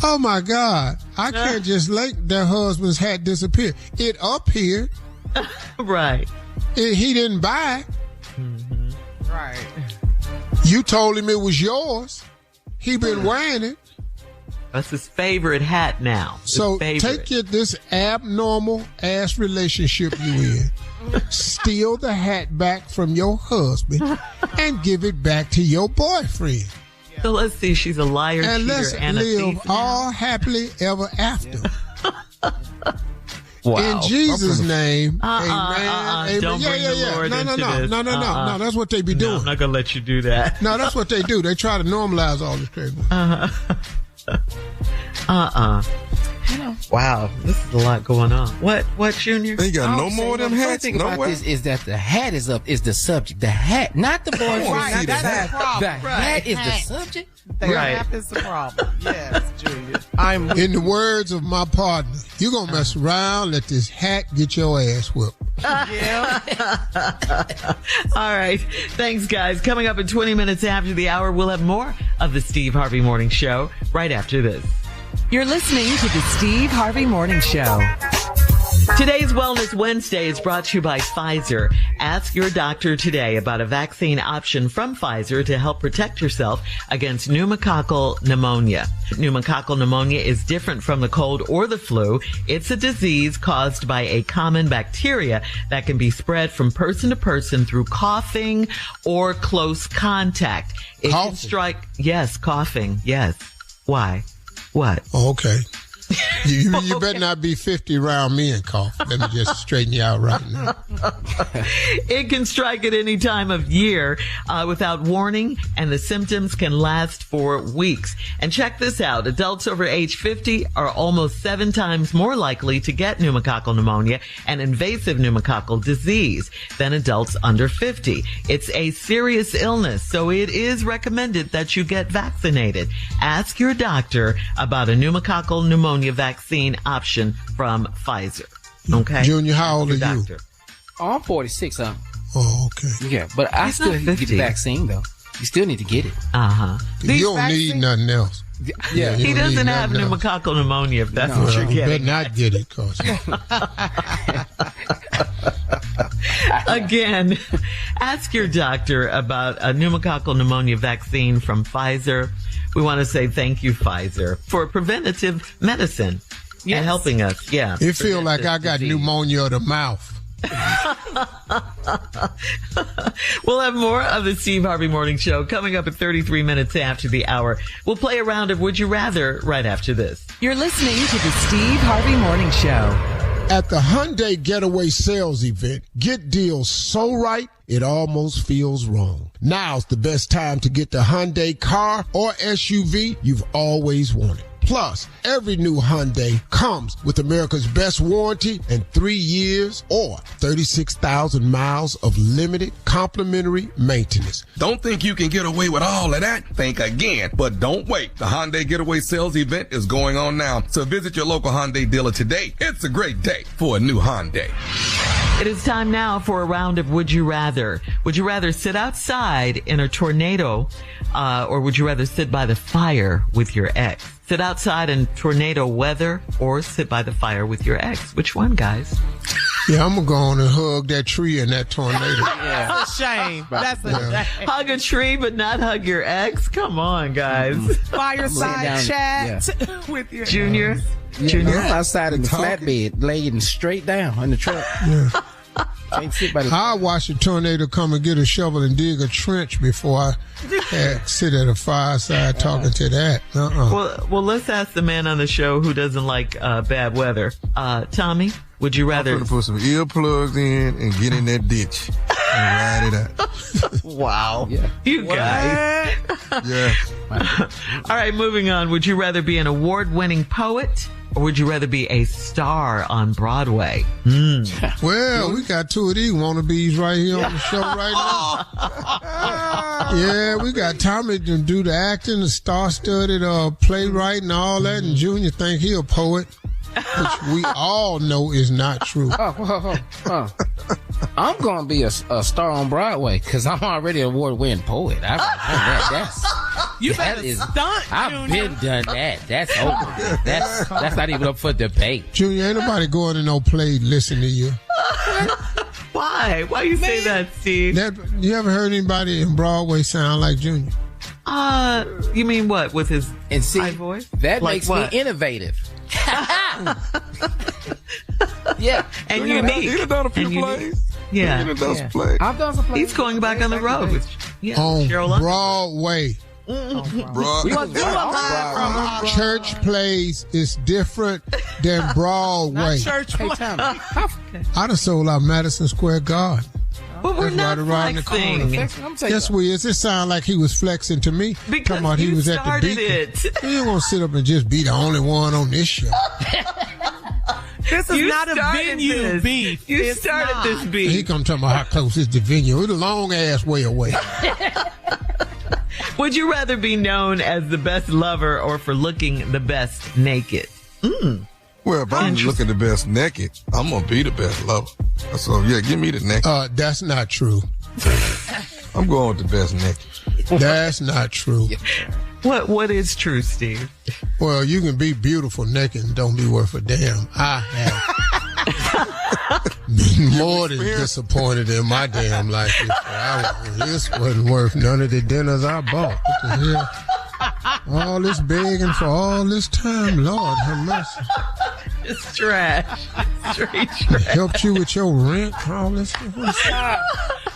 Oh my God, I can't just let their husband's hat disappear. It appeared. Right. He didn't buy it. Right. You told him it was yours. He been wearing it. That's his favorite hat now. So take this abnormal ass relationship you in, steal the hat back from your husband, and give it back to your boyfriend. So let's see, she's a liar, and cheater, let's and a live thief. all happily ever after. Wow. In Jesus' name, amen. Amen. Don't bring the Lord into this. No. That's what they be doing. No, I'm not going to let you do that. No, that's what they do. They try to normalize all this crazy. Wow, this is a lot going on. What, Junior? They got no more of them hats. The thing about this is that the hat is the subject. The hat, not the boyfriend. Right, that's the problem. The hat is the subject. The hat is the problem. Yes, Junior. I'm in the words of my partner, you're going to mess around, let this hat get your ass whooped. Yeah. All right. Thanks, guys. Coming up in 20 minutes after the hour, we'll have more of the Steve Harvey Morning Show right after this. You're listening to the Steve Harvey Morning Show. Today's Wellness Wednesday is brought to you by Pfizer. Ask your doctor today about a vaccine option from Pfizer to help protect yourself against pneumococcal pneumonia. Pneumococcal pneumonia is different from the cold or the flu. It's a disease caused by a common bacteria that can be spread from person to person through coughing or close contact. It can strike, yes, coughing, yes. Why? What? Oh, okay. You better not be 50 around me and cough. Let me just straighten you out right now. It can strike at any time of year without warning, and the symptoms can last for weeks. And check this out. Adults over age 50 are almost 7 times more likely to get pneumococcal pneumonia and invasive pneumococcal disease than adults under 50. It's a serious illness, so it is recommended that you get vaccinated. Ask your doctor about a pneumococcal pneumonia vaccine option from Pfizer. Okay? Junior, how old are you? Oh, I'm 46. Oh, okay. Yeah, but I still need to get the vaccine, though. You still need to get it. Uh-huh. You don't need nothing else. Yeah. He doesn't have pneumococcal pneumonia, if that's what you're getting. Better not get it, cause Again, ask your doctor about a pneumococcal pneumonia vaccine from Pfizer. We want to say thank you, Pfizer, for preventative medicine and helping us. Yeah. It feels like I got pneumonia of the mouth. We'll have more of the Steve Harvey Morning Show coming up at 33 minutes after the hour. We'll play a round of Would You Rather right after this. You're listening to the Steve Harvey Morning Show. At the Hyundai Getaway Sales Event, get deals so right, it almost feels wrong. Now's the best time to get the Hyundai car or SUV you've always wanted. Plus, every new Hyundai comes with America's best warranty and 3 years or 36,000 miles of limited complimentary maintenance. Don't think you can get away with all of that? Think again. But don't wait. The Hyundai Getaway Sales Event is going on now. So visit your local Hyundai dealer today. It's a great day for a new Hyundai. It is time now for a round of Would You Rather. Would you rather sit outside in a tornado or would you rather sit by the fire with your ex? Sit outside in tornado weather or sit by the fire with your ex? Which one, guys? Yeah, I'm going to go on and hug that tree in that tornado. Yeah. That's a shame. That's a shame. Hug a tree but not hug your ex? Come on, guys. Fireside chat with your Junior. ex. Junior. I'm outside in the flatbed, laying straight down on the truck. Yeah. Can't sit by the I watch a tornado come and get a shovel and dig a trench before I sit at a fireside talking to that. Well, let's ask the man on the show who doesn't like bad weather. Tommy, would you rather... I'm going to put some earplugs in and get in that ditch and ride it out. Wow. Yeah. You guys. Yeah. All right, moving on. Would you rather be an award-winning poet or would you rather be a star on Broadway? Well, we got 2 of these wannabes right here on the show right now. Yeah, we got Tommy to do the acting, the star-studded playwright and all that, and Junior think he a poet, which we all know is not true. I'm going to be a star on Broadway because I'm already an award-winning poet. You better stunt, I've been done that. That's over. That's not even up for debate. Junior, ain't nobody going to no play listen to you. Why? Why you say that, Steve? You ever heard anybody in Broadway sound like Junior? You mean what? With his high voice? That like makes what? me innovative. Yeah. And unique. He's done a few plays. Yeah. He's done some plays. I've done some plays. He's going back on the road. On Cheryl Broadway. Church plays is different than Broadway. Church plays. I done sold out Madison Square Garden. But we're not flexing. Yes, we is. It sounded like he was flexing to me. Because talking about he was at the Beacon. You ain't gonna sit up and just be the only one on this show. This is not a venue beef. You started this beef. He come talking about how close is the venue. It's a long ass way away. Would you rather be known as the best lover or for looking the best naked? Well, if I'm looking the best naked, I'm going to be the best lover. So, yeah, give me the naked. That's not true. I'm going with the best naked. That's not true. What is true, Steve? Well, you can be beautiful naked and don't be worth a damn. I have been more than disappointed in my damn life. This wasn't worth none of the dinners I bought. What the hell? All this begging for all this time, Lord have mercy. It's trash. Straight trash. Helped you with your rent, all this.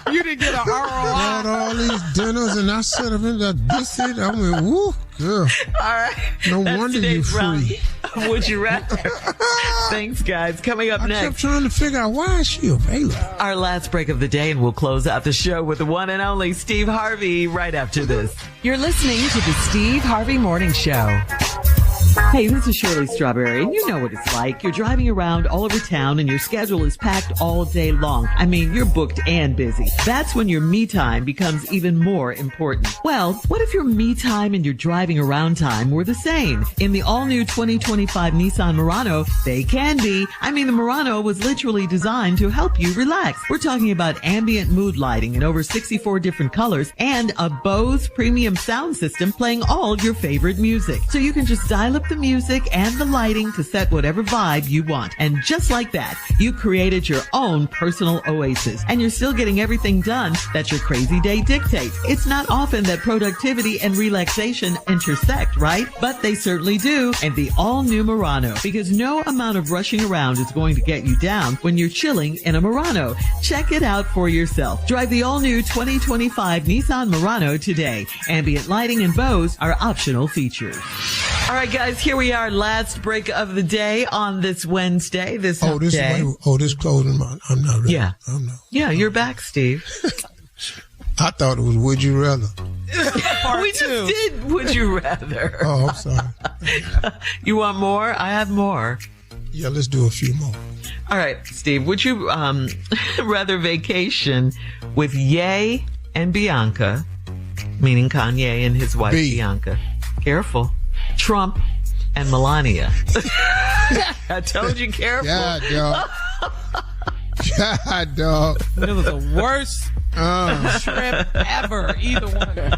You didn't get an ROI. Bought all these dinners, and I set up in that visit. I went, woo, girl. All right. No wonder you free. Would you rather? Thanks, guys. Coming up next. I kept trying to figure out why is she available. Our last break of the day, and we'll close out the show with the one and only Steve Harvey right after this. You're listening to the Steve Harvey Morning Show. Hey, this is Shirley Strawberry, and you know what it's like. You're driving around all over town, and your schedule is packed all day long. I mean, you're booked and busy. That's when your me time becomes even more important. Well, what if your me time and your driving around time were the same? In the all-new 2025 Nissan Murano, they can be. I mean, the Murano was literally designed to help you relax. We're talking about ambient mood lighting in over 64 different colors and a Bose premium sound system playing all your favorite music. So you can just dial up the music and the lighting to set whatever vibe you want. And just like that, you created your own personal oasis. And you're still getting everything done that your crazy day dictates. It's not often that productivity and relaxation intersect, right? But they certainly do in the all-new Murano, because no amount of rushing around is going to get you down when you're chilling in a Murano. Check it out for yourself. Drive the all-new 2025 Nissan Murano today. Ambient lighting and Bose are optional features. All right, guys, here we are. Last break of the day on this Wednesday. This day. This closing month. I'm not ready. Yeah. I'm not. Yeah, you're back, Steve. I thought it was Would You Rather. We just did Would You Rather. Oh, I'm sorry. You want more? I have more. Yeah, let's do a few more. All right, Steve, would you rather vacation with Ye and Bianca, meaning Kanye and his wife Bianca? Careful. Trump and Melania. I told you, careful. God, dog. God, dog. It was the worst trip ever. Either one.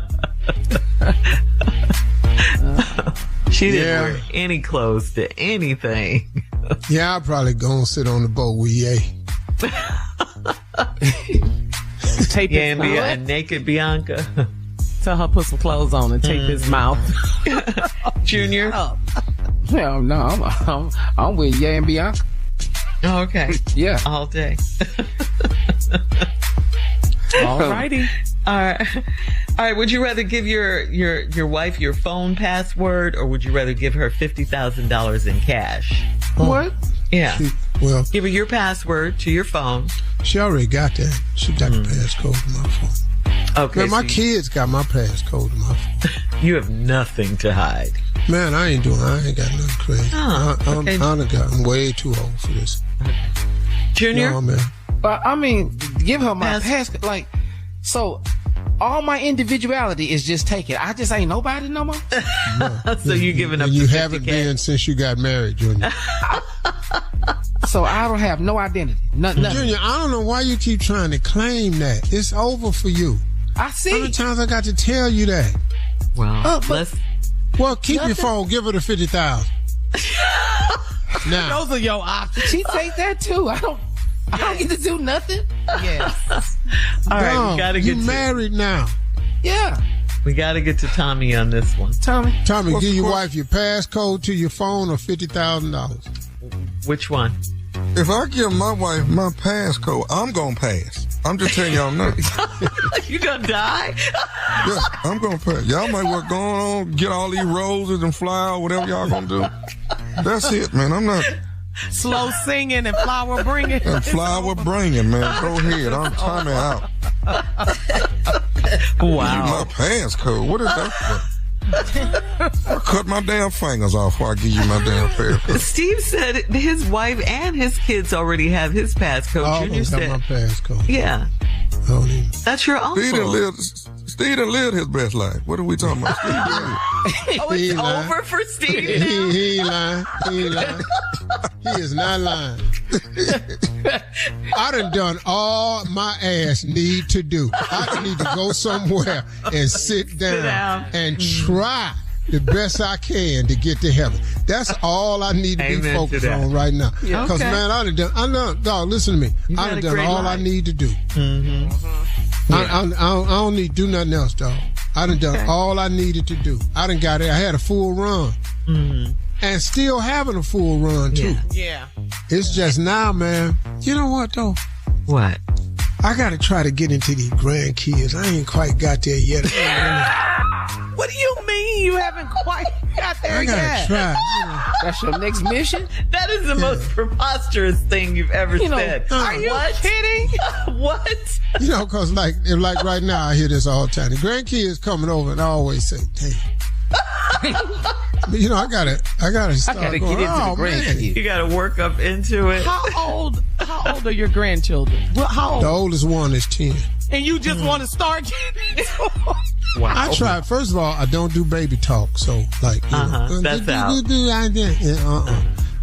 She didn't wear any clothes to anything. Yeah, I'll probably go and sit on the boat with Ye. Tape and naked Bianca. Tell her put some clothes on and take his mouth. Junior? Well, no, I'm with Ye and Bianca. Oh, okay. Yeah. All day. All righty. All right. Would you rather give your wife your phone password, or would you rather give her $50,000 in cash? What? Yeah. Give her your password to your phone. She already got that. She got the passcode to my phone. Okay. Man, my kids got my passcode to my phone. You have nothing to hide. Man, I ain't got nothing crazy. I'm way too old for this. Junior? No, man. I mean, give her my passcode. Like, so all my individuality is just taken. I just ain't nobody no more. No. So you giving up? You haven't been since you got married, Junior. So I don't have no identity. Nothing. Junior, I don't know why you keep trying to claim that. It's over for you. I see. How many times I got to tell you that? Well, keep your phone. Give her the $50,000. Now, those are your options. She take that too. I don't get to do nothing. Yes. All right, we gotta get. You married now? Yeah. We gotta get to Tommy on this one. Tommy, give your wife your passcode to your phone or $50,000. Which one? If I give my wife my passcode, I'm gonna pass. I'm just telling y'all now. You gonna die? Yeah, I'm gonna pass. Y'all might well go on, get all these roses and flowers, whatever y'all gonna do. That's it, man. I'm not. Slow singing and flower bringing. And flower bringing, man. Go ahead. I'm timing out. Wow. My passcode. What is that for? I cut my damn fingers off before I give you my damn passcode. Steve said his wife and his kids already have his passcode. All Junior of them said got my passcode. Yeah. That's your uncle. Steve done lived his best life. What are we talking about? It's over for Steve now? He ain't lying. He ain't lying. He is not lying. I done all my ass need to do. I need to go somewhere and sit down and try the best I can to get to heaven. That's all I need to be focused on right now. Because, man, dog, listen to me. I done all I need to do. Mm-hmm. I don't need to do nothing else, dog. I done all I needed to do. I had a full run. Mm-hmm. And still having a full run, too. Yeah. It's just now, man. You know what, though? What? I got to try to get into these grandkids. I ain't quite got there yet. What do you mean you haven't quite got there yet? I got to try. That's your next mission? That is the most preposterous thing you've ever said. Are you kidding? What? You know, because like right now, I hear this all the time. The grandkids coming over and I always say, damn. But, you know, I gotta start get into going, the grandkids. You gotta work up into it. How old are your grandchildren? Well, how old? The oldest one is 10. And you just want to start getting Wow. I tried. First of all, I don't do baby talk. So, like, you know, that's out. I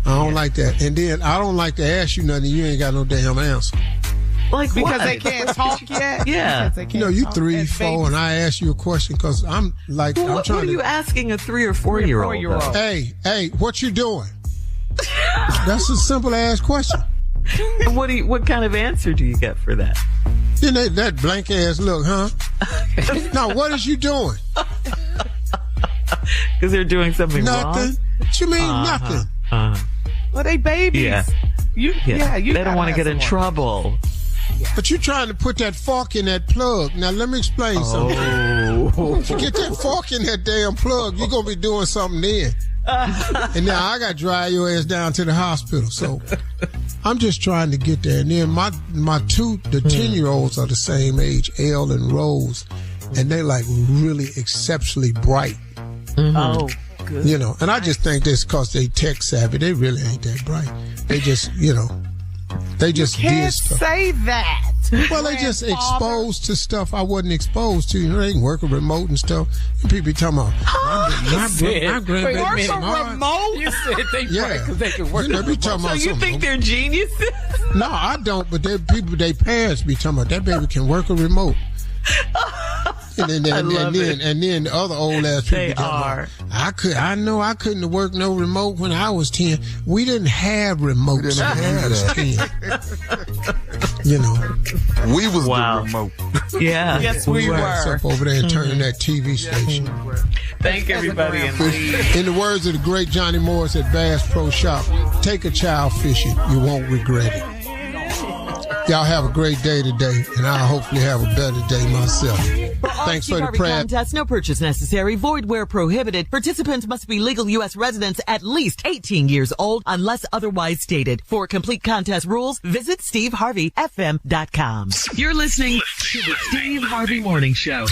don't like that. And then I don't like to ask you nothing. You ain't got no damn answer. Like because what? they can't talk yet? Yeah. You know, you 3, 4, and I ask you a question because I'm like, I'm trying What are you asking a 3 or 4-year-old? Hey, what you doing? That's a simple ass question. What kind of answer do you get for that? Then that blank ass look, huh? Now, what is you doing? Because they're doing something nothing. wrong? What you mean nothing? Well, they babies. Yeah. They don't want to get in trouble. Yeah. But you're trying to put that fork in that plug. Now, let me explain something. If you get that fork in that damn plug, you're going to be doing something then. And now I got to drive your ass down to the hospital. So I'm just trying to get there. And then my 10-year-olds are the same age, Elle and Rose. And they like really exceptionally bright. Mm-hmm. Oh, good. You know, and I just think this because they tech savvy. They really ain't that bright. They just, you know, they just can't did stuff. Say that. Well, they just exposed to stuff I wasn't exposed to. You know, they can work a remote and stuff. And people be talking about, my grandbaby. Work a remote? You said they because they can work a remote. So you think they're geniuses? No, I don't, but their parents be talking about that baby can work a remote. And then the other old ass people. They are. I know I couldn't have worked no remote when I was 10. We didn't have remotes when I was 10. You know, we was the remote. Yeah, yes, we were. Up over there and turning that TV station. Thank everybody. In the words of the great Johnny Morris at Bass Pro Shop, take a child fishing. You won't regret it. Y'all have a great day today, and I'll hopefully have a better day myself. Thanks for the prayer. Contest, no purchase necessary, void where prohibited. Participants must be legal U.S. residents at least 18 years old unless otherwise stated. For complete contest rules, visit SteveHarveyFM.com. You're listening to the Steve Harvey Morning Show.